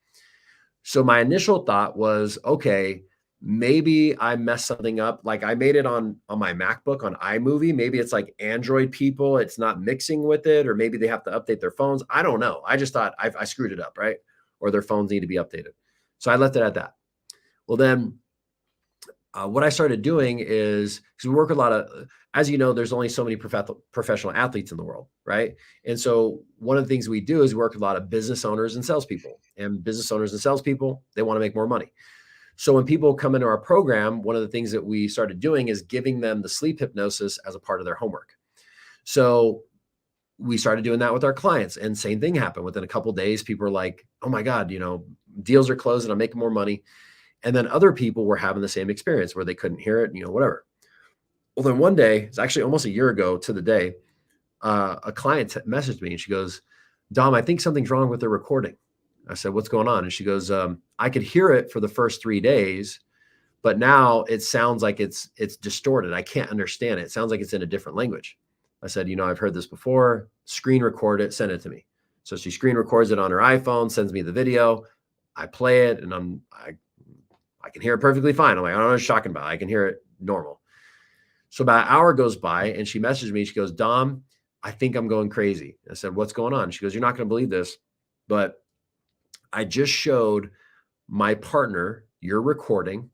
So my initial thought was, okay, maybe I messed something up. Like I made it on my MacBook on iMovie. Maybe it's like Android people. It's not mixing with it, or maybe they have to update their phones. I don't know. I just thought I screwed it up, right? Or their phones need to be updated. So I left it at that. Well, then what I started doing is, because we work with a lot of, as you know, there's only so many professional athletes in the world, right? And so one of the things we do is we work with a lot of business owners and salespeople. And business owners and salespeople, they want to make more money. So when people come into our program, one of the things that we started doing is giving them the sleep hypnosis as a part of their homework. So we started doing that with our clients, and same thing happened. Within a couple of days, people were like, oh my God, deals are closing, I'm making more money. And then other people were having the same experience where they couldn't hear it, whatever. Well, then one day, it's actually almost a year ago to the day, a client messaged me and she goes, Dom, I think something's wrong with the recording. I said, what's going on? And she goes, I could hear it for the first 3 days, but now it sounds like it's distorted. I can't understand it. It sounds like it's in a different language. I said, I've heard this before. Screen record it, send it to me. So she screen records it on her iPhone, sends me the video. I play it, and I can hear it perfectly fine. I'm like, I don't know what you're talking about. I can hear it normal. So about an hour goes by and she messaged me. She goes, Dom, I think I'm going crazy. I said, what's going on? She goes, you're not going to believe this, but I just showed my partner your recording.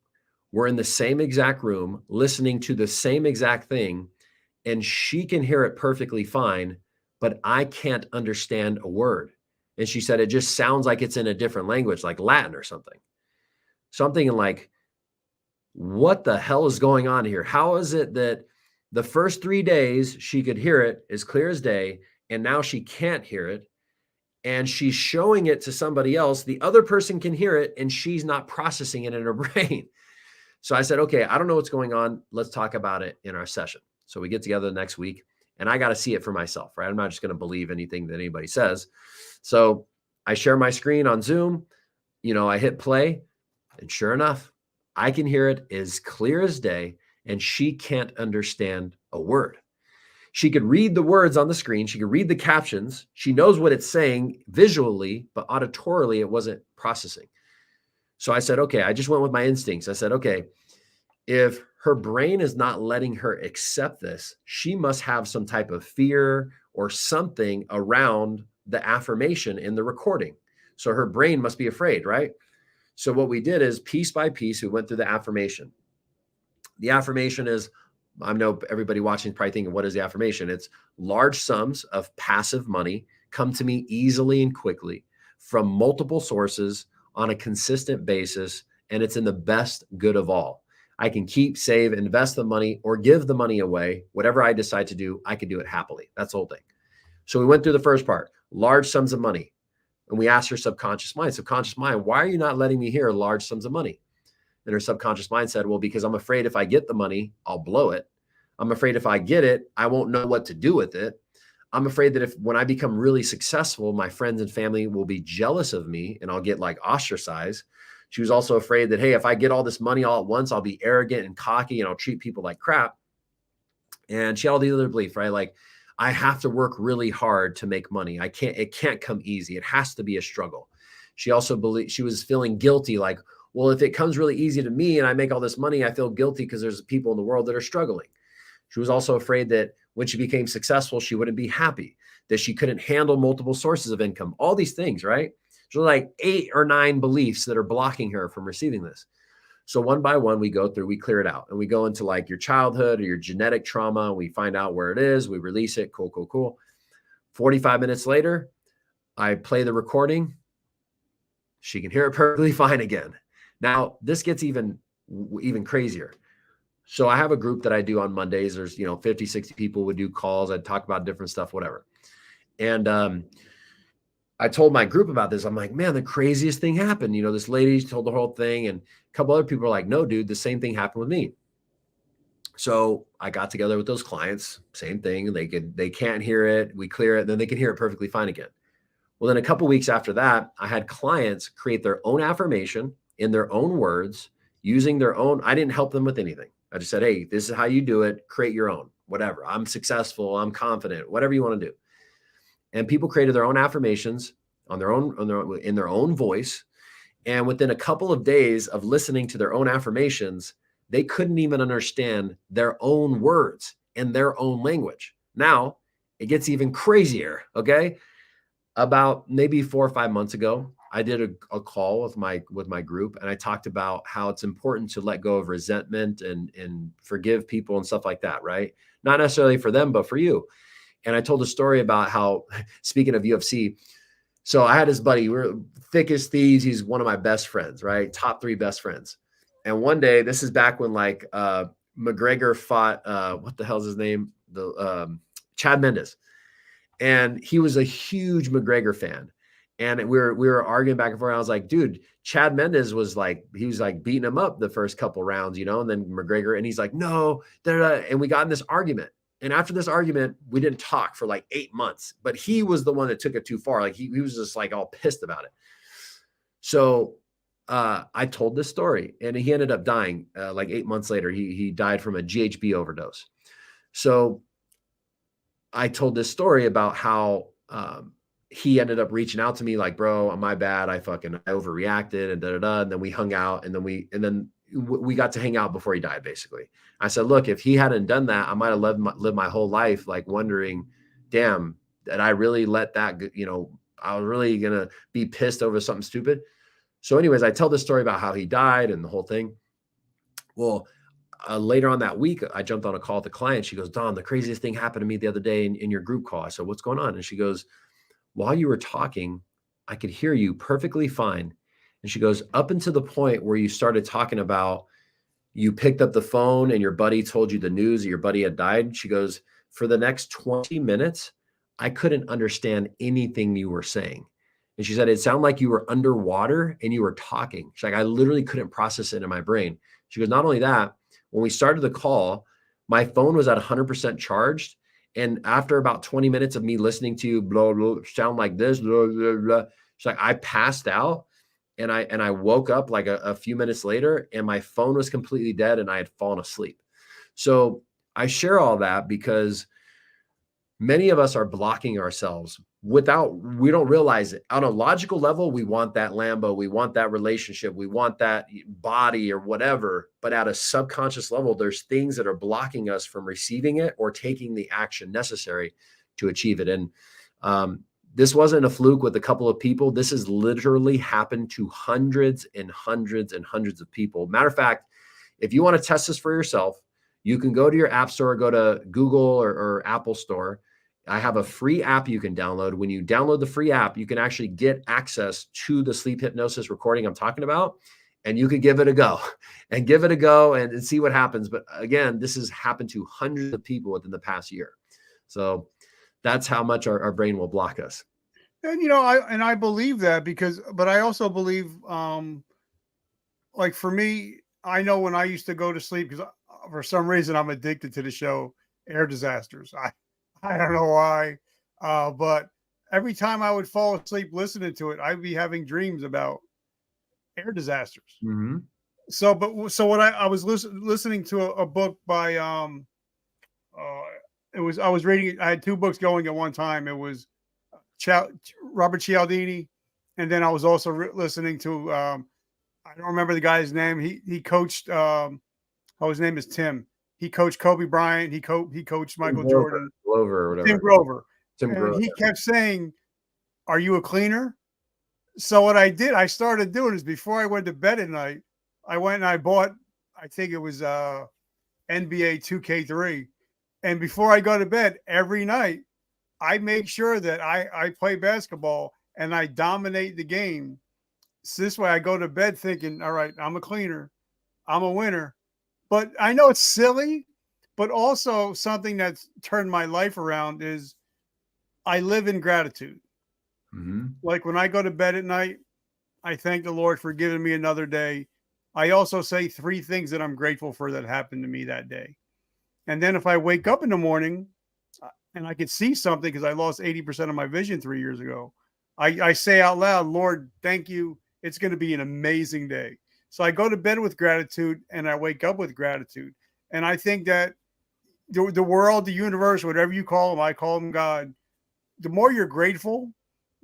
We're in the same exact room listening to the same exact thing, and she can hear it perfectly fine, but I can't understand a word. And she said, it just sounds like it's in a different language, like Latin or something. So I'm thinking like, what the hell is going on here? How is it that the first 3 days she could hear it as clear as day, and now she can't hear it, and she's showing it to somebody else? The other person can hear it, and she's not processing it in her brain. So I said, okay, I don't know what's going on. Let's talk about it in our session. So we get together the next week, and I got to see it for myself, right? I'm not just going to believe anything that anybody says. So I share my screen on Zoom. I hit play, and sure enough, I can hear it as clear as day, and she can't understand a word. She could read the words on the screen. She could read the captions. She knows what it's saying visually, but auditorily, it wasn't processing. So I said, okay, I just went with my instincts. I said, okay, if her brain is not letting her accept this, she must have some type of fear or something around the affirmation in the recording. So her brain must be afraid, right? So what we did is piece by piece, we went through the affirmation. The affirmation is, I know everybody watching is probably thinking, what is the affirmation? It's large sums of passive money come to me easily and quickly from multiple sources on a consistent basis, and it's in the best good of all. I can keep, save, invest the money, or give the money away. Whatever I decide to do, I can do it happily. That's the whole thing. So we went through the first part, large sums of money. And we asked her subconscious mind, why are you not letting me hear large sums of money? And her subconscious mind said, well, because I'm afraid if I get the money, I'll blow it. I'm afraid if I get it, I won't know what to do with it. I'm afraid that when I become really successful, my friends and family will be jealous of me and I'll get like ostracized. She was also afraid that, hey, if I get all this money all at once, I'll be arrogant and cocky and I'll treat people like crap. And she had all the other belief, right? Like, I have to work really hard to make money. It can't come easy. It has to be a struggle. She also believed, she was feeling guilty. Like, well, if it comes really easy to me and I make all this money, I feel guilty because there's people in the world that are struggling. She was also afraid that when she became successful, she wouldn't be happy, that she couldn't handle multiple sources of income, all these things, right? So like 8 or 9 beliefs that are blocking her from receiving this. So one by one, we go through, we clear it out, and we go into like your childhood or your genetic trauma. We find out where it is. We release it. Cool, cool, cool. 45 minutes later, I play the recording. She can hear it perfectly fine again. Now, this gets even crazier. So I have a group that I do on Mondays. There's, 50, 60 people would do calls. I'd talk about different stuff, whatever. And I told my group about this. I'm like, man, the craziest thing happened. This lady told the whole thing, and a couple other people are like, no, dude, the same thing happened with me. So I got together with those clients, same thing. They can't hear it. We clear it, then they can hear it perfectly fine again. Well, then a couple weeks after that, I had clients create their own affirmation in their own words, using their own. I didn't help them with anything. I just said, hey, this is how you do it. Create your own, whatever. I'm successful. I'm confident, whatever you want to do. And people created their own affirmations in their own voice. And within a couple of days of listening to their own affirmations, they couldn't even understand their own words in their own language. Now it gets even crazier. Okay. About maybe 4 or 5 months ago, I did a call with my group, and I talked about how it's important to let go of resentment and forgive people and stuff like that, right? Not necessarily for them, but for you. And I told a story about how, speaking of UFC, so I had this buddy, we're thick as thieves. He's one of my best friends, right? Top 3 best friends. And one day, this is back when like McGregor fought, what the hell's his name? Chad Mendes. And he was a huge McGregor fan. And we were arguing back and forth. I was like, dude, Chad Mendes was like beating him up the first couple rounds, and then McGregor, and he's like, no, and we got in this argument. And after this argument, we didn't talk for like 8 months, but he was the one that took it too far. Like he was just like all pissed about it. So I told this story, and he ended up dying like 8 months later. He died from a GHB overdose. So I told this story about how he ended up reaching out to me like, bro, my bad. I overreacted and and then we hung out, and then we got to hang out before he died. Basically, I said, look, if he hadn't done that, I might have lived my whole life like wondering, damn, that I really let that, I was really going to be pissed over something stupid. So anyways, I tell this story about how he died and the whole thing. Well, later on that week, I jumped on a call with the client. She goes, Don, the craziest thing happened to me the other day in your group call. I said, what's going on? And she goes, while you were talking, I could hear you perfectly fine. And she goes, up until the point where you started talking about you picked up the phone and your buddy told you the news that your buddy had died. She goes, for the next 20 minutes, I couldn't understand anything you were saying. And she said, it sounded like you were underwater and you were talking. She's like, I literally couldn't process it in my brain. She goes, not only that, when we started the call, my phone was at 100% charged. And after about 20 minutes of me listening to you, blah, blah, sound like this, blah, blah, blah, she's like, I passed out. And I woke up like a few minutes later and my phone was completely dead and I had fallen asleep. So I share all that because many of us are blocking ourselves we don't realize it. On a logical level, we want that Lambo, we want that relationship, we want that body or whatever. But at a subconscious level, there's things that are blocking us from receiving it or taking the action necessary to achieve it. And this wasn't a fluke with a couple of people. This has literally happened to hundreds and hundreds and hundreds of people. Matter of fact, if you want to test this for yourself, you can go to your app store, go to Google or Apple Store. I have a free app you can download. When you download the free app, you can actually get access to the sleep hypnosis recording I'm talking about, and you can give it a go and see what happens. But again, this has happened to hundreds of people within the past year. So that's how much our brain will block us. And I believe that but I also believe, like for me, I know when I used to go to sleep, because for some reason I'm addicted to the show Air Disasters. I don't know why, but every time I would fall asleep listening to it, I'd be having dreams about air disasters. Mm-hmm. So what I was listening to a book by I was reading. I had two books going at one time. It was Robert Cialdini, and then I was also listening to I don't remember the guy's name. He coached. His name is Tim. He coached Kobe Bryant. He coached Michael Jordan. Glover or whatever. Tim Grover. Tim And Grover. he kept saying, "Are you a cleaner?" So what I did, I started doing is before I went to bed at night, I went and I bought, I think it was NBA 2K3. And before I go to bed every night, I make sure that I play basketball and I dominate the game. So this way I go to bed thinking, all right, I'm a cleaner, I'm a winner. But I know it's silly, but also something that's turned my life around is I live in gratitude. Mm-hmm. Like when I go to bed at night, I thank the Lord for giving me another day. I also say 3 things that I'm grateful for that happened to me that day. And then if I wake up in the morning and I could see something because I lost 80% of my vision 3 years ago, I say out loud, Lord, thank you. It's going to be an amazing day. So I go to bed with gratitude and I wake up with gratitude. And I think that the world, the universe, whatever you call them, I call them God. The more you're grateful,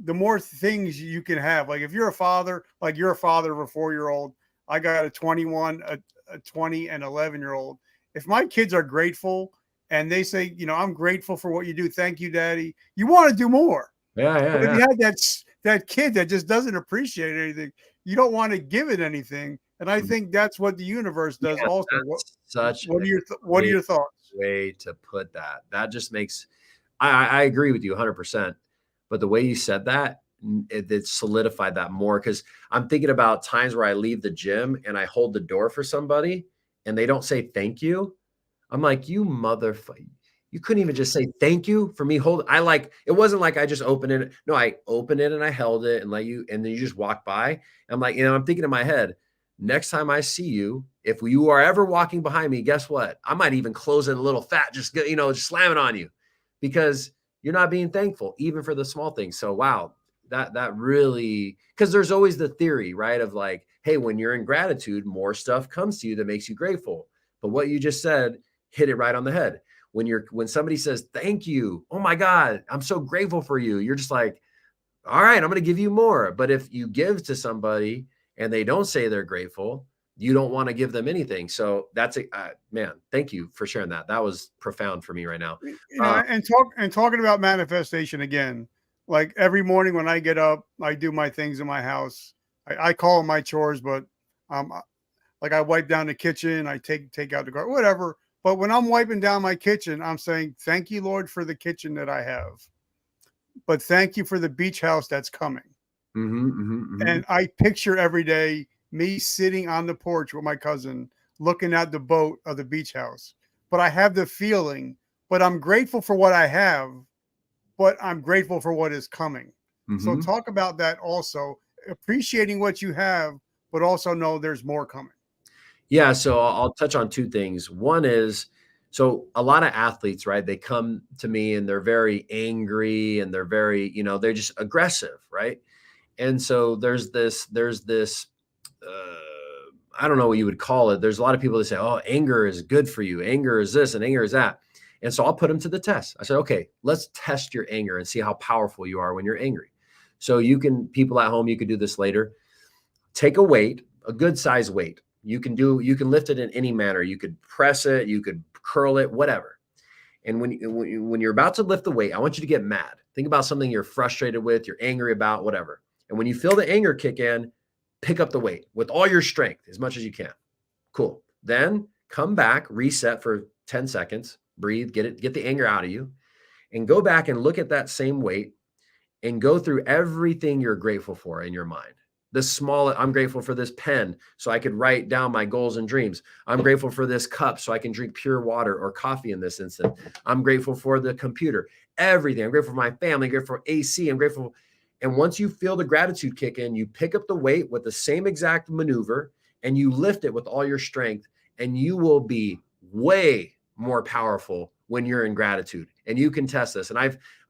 the more things you can have. Like if you're a father, like you're a father of a 4-year-old, I got a 21, a 20, and 11-year-old. If my kids are grateful and they say, I'm grateful for what you do, thank you, Daddy, you want to do more. Yeah. But if you had that kid that just doesn't appreciate anything, you don't want to give it anything. And I think that's what the universe does also. What are your thoughts? Way to put that. That just makes, I agree with you 100%. But the way you said that, it solidified that more because I'm thinking about times where I leave the gym and I hold the door for somebody and they don't say thank you. I'm like, you motherfucker. You couldn't even just say thank you for me it wasn't like I just opened it. No, I opened it and I held it and and then you just walk by. I'm like, I'm thinking in my head, next time I see you, if you are ever walking behind me, guess what? I might even close it a little fat, just slam it on you because you're not being thankful, even for the small things. So, wow, that really, because there's always the theory, right? Of like, hey, when you're in gratitude, more stuff comes to you that makes you grateful. But what you just said hit it right on the head. When somebody says, thank you, oh my God, I'm so grateful for you. You're just like, all right, I'm going to give you more. But if you give to somebody and they don't say they're grateful, you don't want to give them anything. So that's man, thank you for sharing that. That was profound for me right now. And talking about manifestation again, like every morning when I get up, I do my things in my house. I call them my chores, but like I wipe down the kitchen, I take out the garbage, whatever. But when I'm wiping down my kitchen, I'm saying, thank you, Lord, for the kitchen that I have. But thank you for the beach house that's coming. Mm-hmm, mm-hmm, mm-hmm. And I picture every day me sitting on the porch with my cousin, looking at the boat of the beach house. But I have the feeling, but I'm grateful for what I have, but I'm grateful for what is coming. Mm-hmm. So talk about that also, appreciating what you have, but also know there's more coming. Yeah. So I'll touch on 2 things. One is, so a lot of athletes, right? They come to me and they're very angry and they're very, they're just aggressive, right? And so there's this, I don't know what you would call it. There's a lot of people that say, oh, anger is good for you. Anger is this and anger is that. And so I'll put them to the test. I said, okay, let's test your anger and see how powerful you are when you're angry. So people at home, you could do this later. Take a weight, a good size weight. You can lift it in any manner. You could press it, you could curl it, whatever. And when you're about to lift the weight, I want you to get mad. Think about something you're frustrated with, you're angry about, whatever. And when you feel the anger kick in, pick up the weight with all your strength as much as you can. Cool. Then come back, reset for 10 seconds, breathe, get the anger out of you, and go back and look at that same weight and go through everything you're grateful for in your mind. I'm grateful for this pen so I could write down my goals and dreams. I'm grateful for this cup so I can drink pure water or coffee in this instant. I'm grateful for the computer, everything. I'm grateful for my family, I'm grateful for AC, I'm grateful. And once you feel the gratitude kick in, you pick up the weight with the same exact maneuver and you lift it with all your strength, and you will be way more powerful when you're in gratitude. And you can test this. And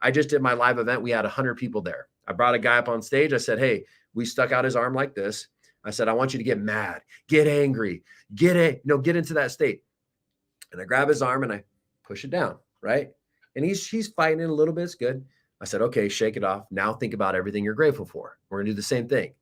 I just did my live event. We had 100 people there. I brought a guy up on stage. I said, hey, we stuck out his arm like this. I said, I want you to get mad, get angry, get into that state. And I grab his arm and I push it down, right? And he's fighting it a little bit. It's good. I said, okay, shake it off. Now think about everything you're grateful for. We're gonna do the same thing.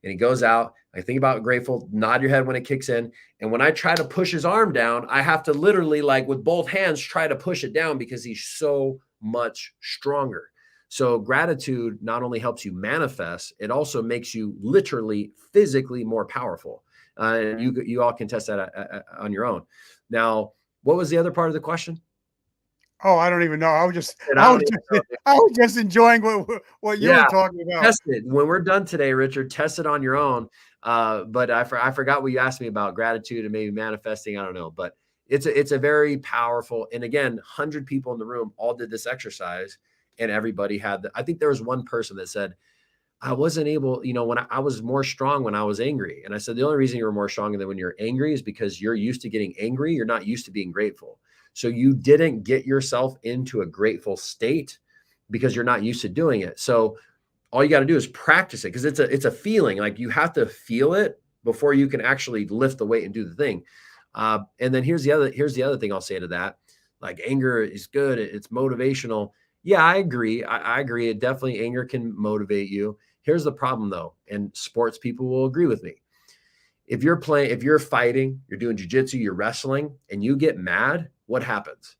And he goes out. I think about grateful, nod your head when it kicks in. And when I try to push his arm down, I have to literally, like with both hands, try to push it down because he's so much stronger. So gratitude not only helps you manifest, it also makes you literally physically more powerful. And you all can test that on your own. Now, what was the other part of the question? Oh, I don't even know. I was just enjoying what you were talking about. Test it. When we're done today, Richard, test it on your own. But I forgot what you asked me about gratitude and maybe manifesting. I don't know, but it's a very powerful. And again, 100 people in the room all did this exercise, and everybody had I think there was one person that said, I wasn't able, when I was more strong when I was angry. And I said, the only reason you're more strong than when you're angry is because you're used to getting angry. You're not used to being grateful. So you didn't get yourself into a grateful state because you're not used to doing it. So all you got to do is practice it, because it's a feeling. Like you have to feel it before you can actually lift the weight and do the thing. And then here's the other thing I'll say to that. Like anger is good. It's motivational. Yeah, I agree. I agree. Definitely anger can motivate you. Here's the problem though. And sports people will agree with me. If you're fighting, you're doing jiu-jitsu, you're wrestling, and you get mad, what happens?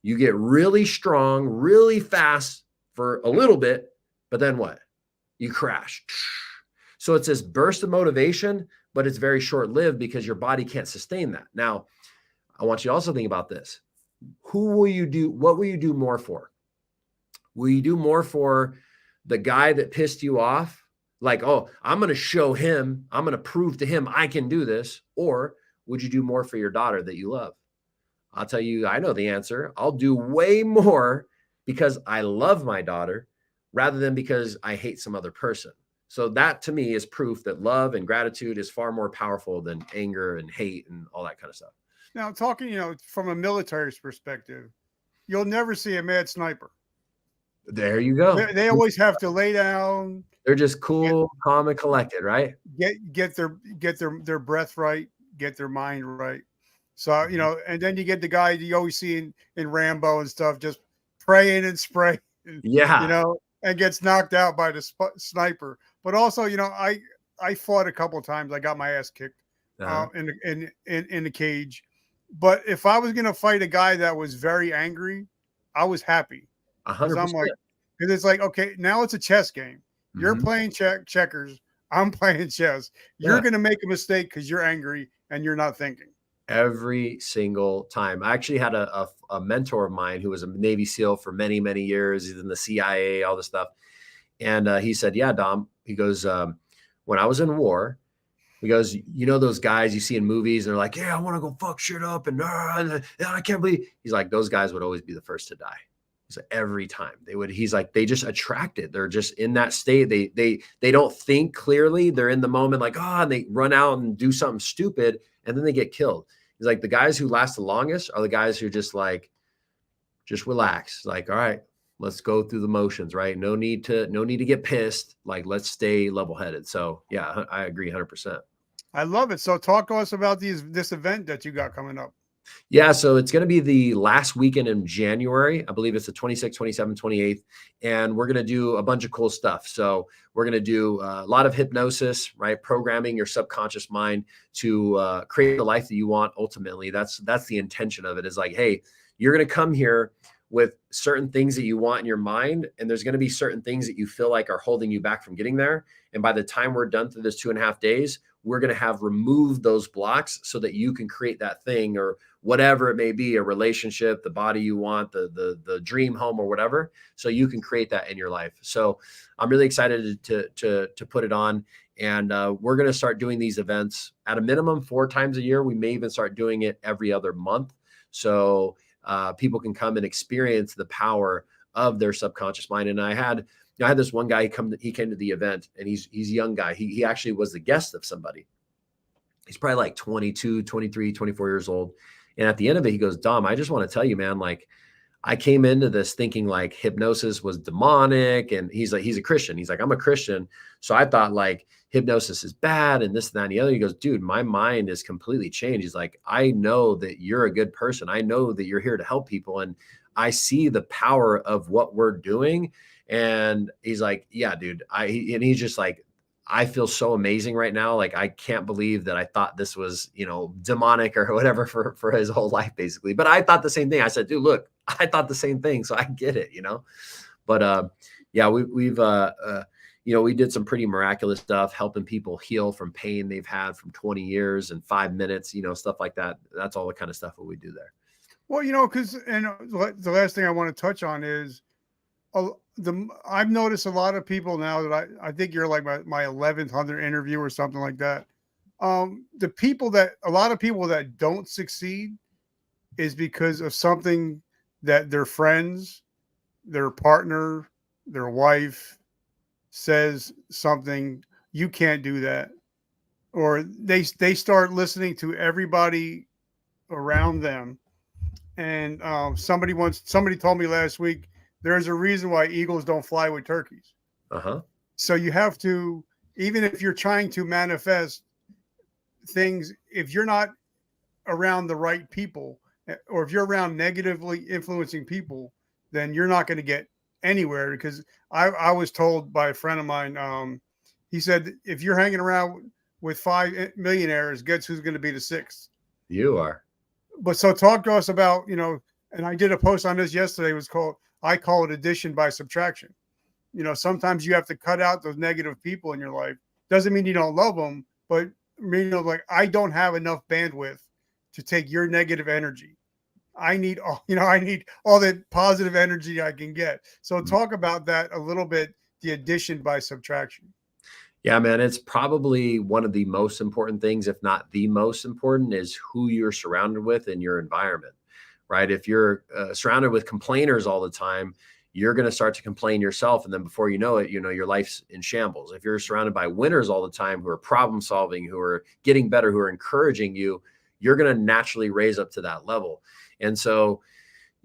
You get really strong, really fast for a little bit, but then what? You crash. So it's this burst of motivation, but it's very short-lived because your body can't sustain that. Now, I want you to also think about this. What will you do more for? Will you do more for the guy that pissed you off? Like, oh, I'm going to show him, I'm going to prove to him I can do this. Or would you do more for your daughter that you love? I'll tell you, I know the answer. I'll do way more because I love my daughter rather than because I hate some other person. So that to me is proof that love and gratitude is far more powerful than anger and hate and all that kind of stuff. Now, talking, from a military perspective, you'll never see a mad sniper. There you go. They always have to lay down. They're just cool, calm, and collected, right? Get their breath right, get their mind right. So, and then you get the guy you always see in Rambo and stuff, just praying and spraying, and gets knocked out by the sniper. But also, I fought a couple of times. I got my ass kicked in the cage. But if I was going to fight a guy that was very angry, I was happy. 100%. I'm like, because it's like, okay, now it's a chess game. You're playing checkers. I'm playing chess. You're going to make a mistake because you're angry and you're not thinking. Every single time. I actually had a mentor of mine who was a Navy SEAL for many, many years. He's in the CIA, all this stuff. And he said, yeah, Dom, he goes, when I was in war, he goes, those guys you see in movies, they're like, yeah, I want to go fuck shit up. And I can't believe. He's like, those guys would always be the first to die. So every time he's like, they just attracted. They're just in that state. They don't think clearly. They're in the moment, like, and they run out and do something stupid, and then they get killed. He's like, the guys who last the longest are the guys who just relax. Like, all right, Let's go through the motions, right? No need to get pissed. Like, let's stay level headed. So yeah, I agree 100%. I love it. So talk to us about this event that you got coming up. Yeah, so it's going to be the last weekend in January. I believe it's the 26th, 27th, 28th. And we're going to do a bunch of cool stuff. So we're going to do a lot of hypnosis, right? Programming your subconscious mind to create the life that you want. Ultimately, that's the intention of it, is like, hey, you're going to come here with certain things that you want in your mind. And there's going to be certain things that you feel like are holding you back from getting there. And by the time we're done through this 2.5 days, we're going to have removed those blocks so that you can create that thing, or whatever it may be, a relationship, the body you want, the dream home, or whatever. So you can create that in your life. So I'm really excited to put it on. And we're going to start doing these events at a minimum 4 times a year. We may even start doing it every other month. So people can come and experience the power of their subconscious mind. And I had this one guy, he came to the event, and he's a young guy. He actually was the guest of somebody. He's probably like 22, 23, 24 years old. And at the end of it, he goes, Dom, I just want to tell you, man, like, I came into this thinking like hypnosis was demonic. And he's like, he's a Christian. He's like, I'm a Christian. So I thought like hypnosis is bad and this, that, and the other. He goes, dude, my mind is completely changed. He's like, I know that you're a good person. I know that you're here to help people. And I see the power of what we're doing. And he's like, yeah, dude. And he's just like, I feel so amazing right now. Like, I can't believe that I thought this was, demonic or whatever for his whole life, basically. But I thought the same thing. I said, dude, look, I thought the same thing. So I get it, but, yeah, we did some pretty miraculous stuff, helping people heal from pain they've had from 20 years in 5 minutes, stuff like that. That's all the kind of stuff that we do there. Well, because the last thing I want to touch on is I've noticed a lot of people now that I think you're like my 1100 interview or something like that. A lot of people that don't succeed is because of something that their friends, their partner, their wife says something, you can't do that. Or they start listening to everybody around them. And somebody told me last week, there's a reason why eagles don't fly with turkeys. Uh-huh. So you have to, even if you're trying to manifest things, if you're not around the right people, or if you're around negatively influencing people, then you're not going to get anywhere. Because I was told by a friend of mine, he said, if you're hanging around with 5 millionaires, guess who's going to be the 6th? You are. But so talk to us about, and I did a post on this yesterday. I call it addition by subtraction. Sometimes you have to cut out those negative people in your life. Doesn't mean you don't love them, but like, I don't have enough bandwidth to take your negative energy. I need all that positive energy I can get. So talk about that a little bit, the addition by subtraction. Yeah, man, it's probably one of the most important things, if not the most important, is who you're surrounded with in your environment, right? If you're surrounded with complainers all the time, you're going to start to complain yourself. And then before you know it, your life's in shambles. If you're surrounded by winners all the time, who are problem solving, who are getting better, who are encouraging you, you're going to naturally raise up to that level. And so,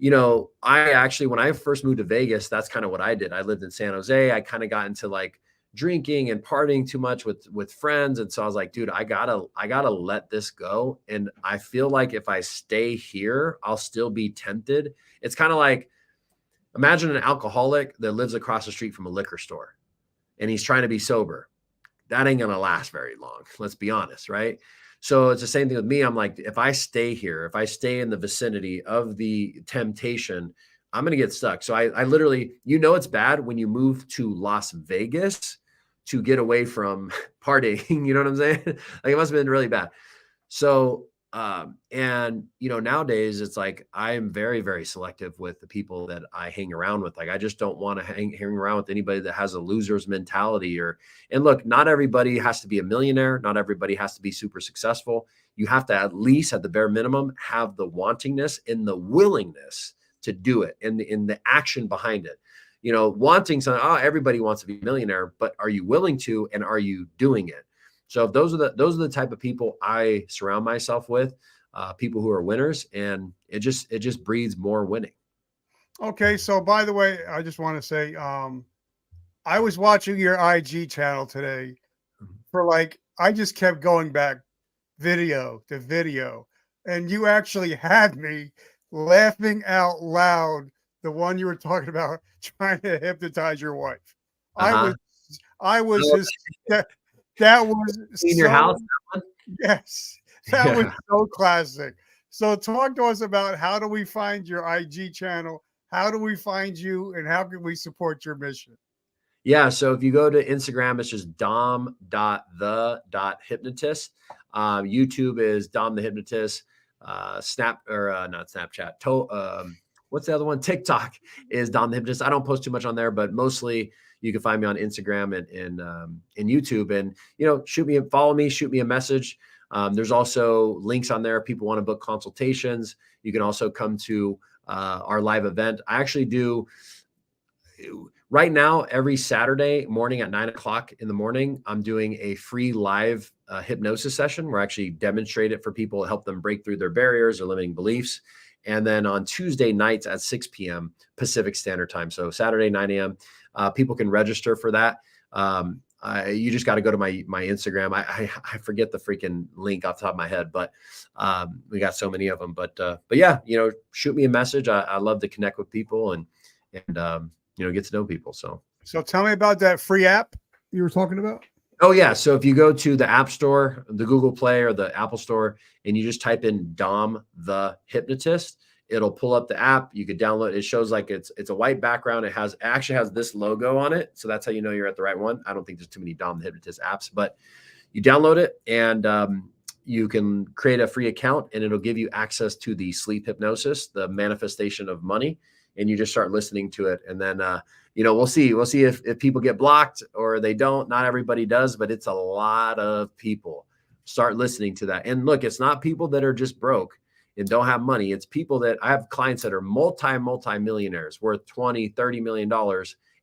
I actually, when I first moved to Vegas, that's kind of what I did. I lived in San Jose. I kind of got into like drinking and partying too much with friends. And so I was like, dude, I gotta let this go. And I feel like if I stay here, I'll still be tempted. It's kind of like, imagine an alcoholic that lives across the street from a liquor store and he's trying to be sober. That ain't going to last very long. Let's be honest. Right. So it's the same thing with me. I'm like, if I stay here, if I stay in the vicinity of the temptation, I'm going to get stuck. So I literally, it's bad when you move to Las Vegas to get away from partying. You know what I'm saying? Like, it must've been really bad. So, nowadays it's like, I am very, very selective with the people that I hang around with. Like, I just don't want to hang around with anybody that has a loser's mentality and look, not everybody has to be a millionaire. Not everybody has to be super successful. You have to, at least at the bare minimum, have the wantingness and the willingness to do it, and in the action behind it. Wanting something, everybody wants to be a millionaire, but are you willing to, and are you doing it? So those are the type of people I surround myself with, people who are winners, and it just breeds more winning. Okay, so by the way, I just want to say, I was watching your IG channel today for like, I just kept going back video to video, and you actually had me laughing out loud. The one you were talking about trying to hypnotize your wife. I was, Uh-huh. I was Oh, his. That, that was in your so. house? That Yes, one? that was Yeah. so classic. So talk to us about how do we find your IG channel? How do we find you, and how can we support your mission? Yeah. So if you go to Instagram, it's just dom.the.hypnotist. YouTube is Dom the Hypnotist. Not Snapchat. What's the other one? TikTok is Dom the Hypnotist. I don't post too much on there, but mostly you can find me on Instagram and YouTube. And follow me, shoot me a message. There's also links on there. People want to book consultations. You can also come to our live event. I actually do right now every Saturday morning at 9 o'clock in the morning. I'm doing a free live hypnosis session where I actually demonstrate it for people, help them break through their barriers or limiting beliefs. And then on Tuesday nights at 6 p.m. Pacific Standard Time. So Saturday, 9 a.m. People can register for that. You just got to go to my Instagram. I forget the freaking link off the top of my head, but we got so many of them. But yeah, shoot me a message. I love to connect with people and get to know people. So tell me about that free app you were talking about. Oh yeah. So if you go to the App Store, the Google Play or the Apple Store, and you just type in Dom the Hypnotist, it'll pull up the app. You could download. It shows like it's a white background. It actually has this logo on it, so that's how you know you're at the right one. I don't think there's too many Dom the Hypnotist apps, but you download it and you can create a free account, and it'll give you access to the sleep hypnosis, the manifestation of money, and you just start listening to it, and then we'll see if people get blocked or they don't. Not everybody does, but it's a lot of people. Start listening to that. And look, it's not people that are just broke and don't have money. It's people that I have clients that are multi-millionaires worth 20, $30 million,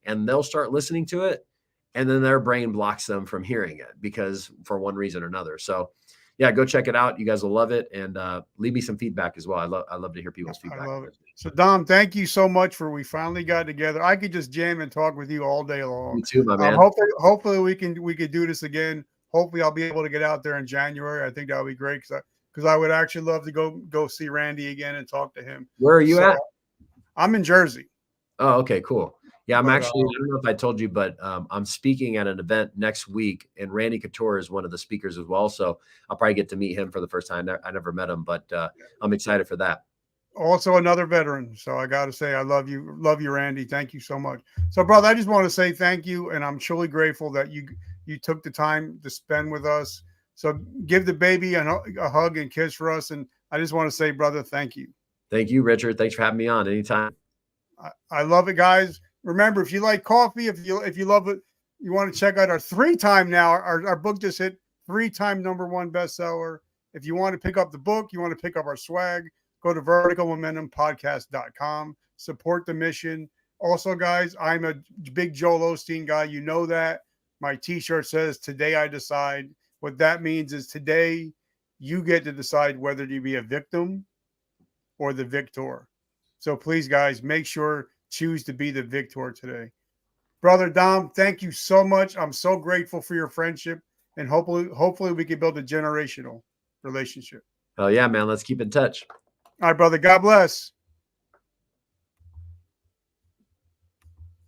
and they'll start listening to it. And then their brain blocks them from hearing it because for one reason or another. So yeah, go check it out. You guys will love it. And leave me some feedback as well. I love to hear people's I feedback. love it. So Dom, thank you so much for we finally got together. I could just jam and talk with you all day long. You too, my man. Hopefully we could do this again. Hopefully I'll be able to get out there in January. I think that would be great because I would actually love to go see Randy again and talk to him. Where are you at? I'm in Jersey. Oh, okay, cool. Yeah, But, I don't know if I told you, but I'm speaking at an event next week, and Randy Couture is one of the speakers as well. So I'll probably get to meet him for the first time. I never met him, but I'm excited for that. Also another veteran. So I got to say, I love you, Randy. Thank you so much. So, brother, I just want to say thank you, and I'm truly grateful that you took the time to spend with us. So give the baby a hug and kiss for us, and I just want to say, brother, thank you. Thank you, Richard. Thanks for having me on anytime. I love it, guys. Remember, if you like coffee, if you love it, you want to check out our 3-time now. Our book just hit 3-time #1 bestseller. If you want to pick up the book, you want to pick up our swag, go to verticalmomentumpodcast.com. Support the mission. Also, guys, I'm a big Joel Osteen guy. You know that. My t-shirt says, "Today I decide." What that means is today you get to decide whether to be a victim or the victor. So please, guys, make sure choose to be the victor today. Brother Dom, thank you so much. I'm so grateful for your friendship, and hopefully we can build a generational relationship. Oh yeah, man. Let's keep in touch. All right, brother. God bless.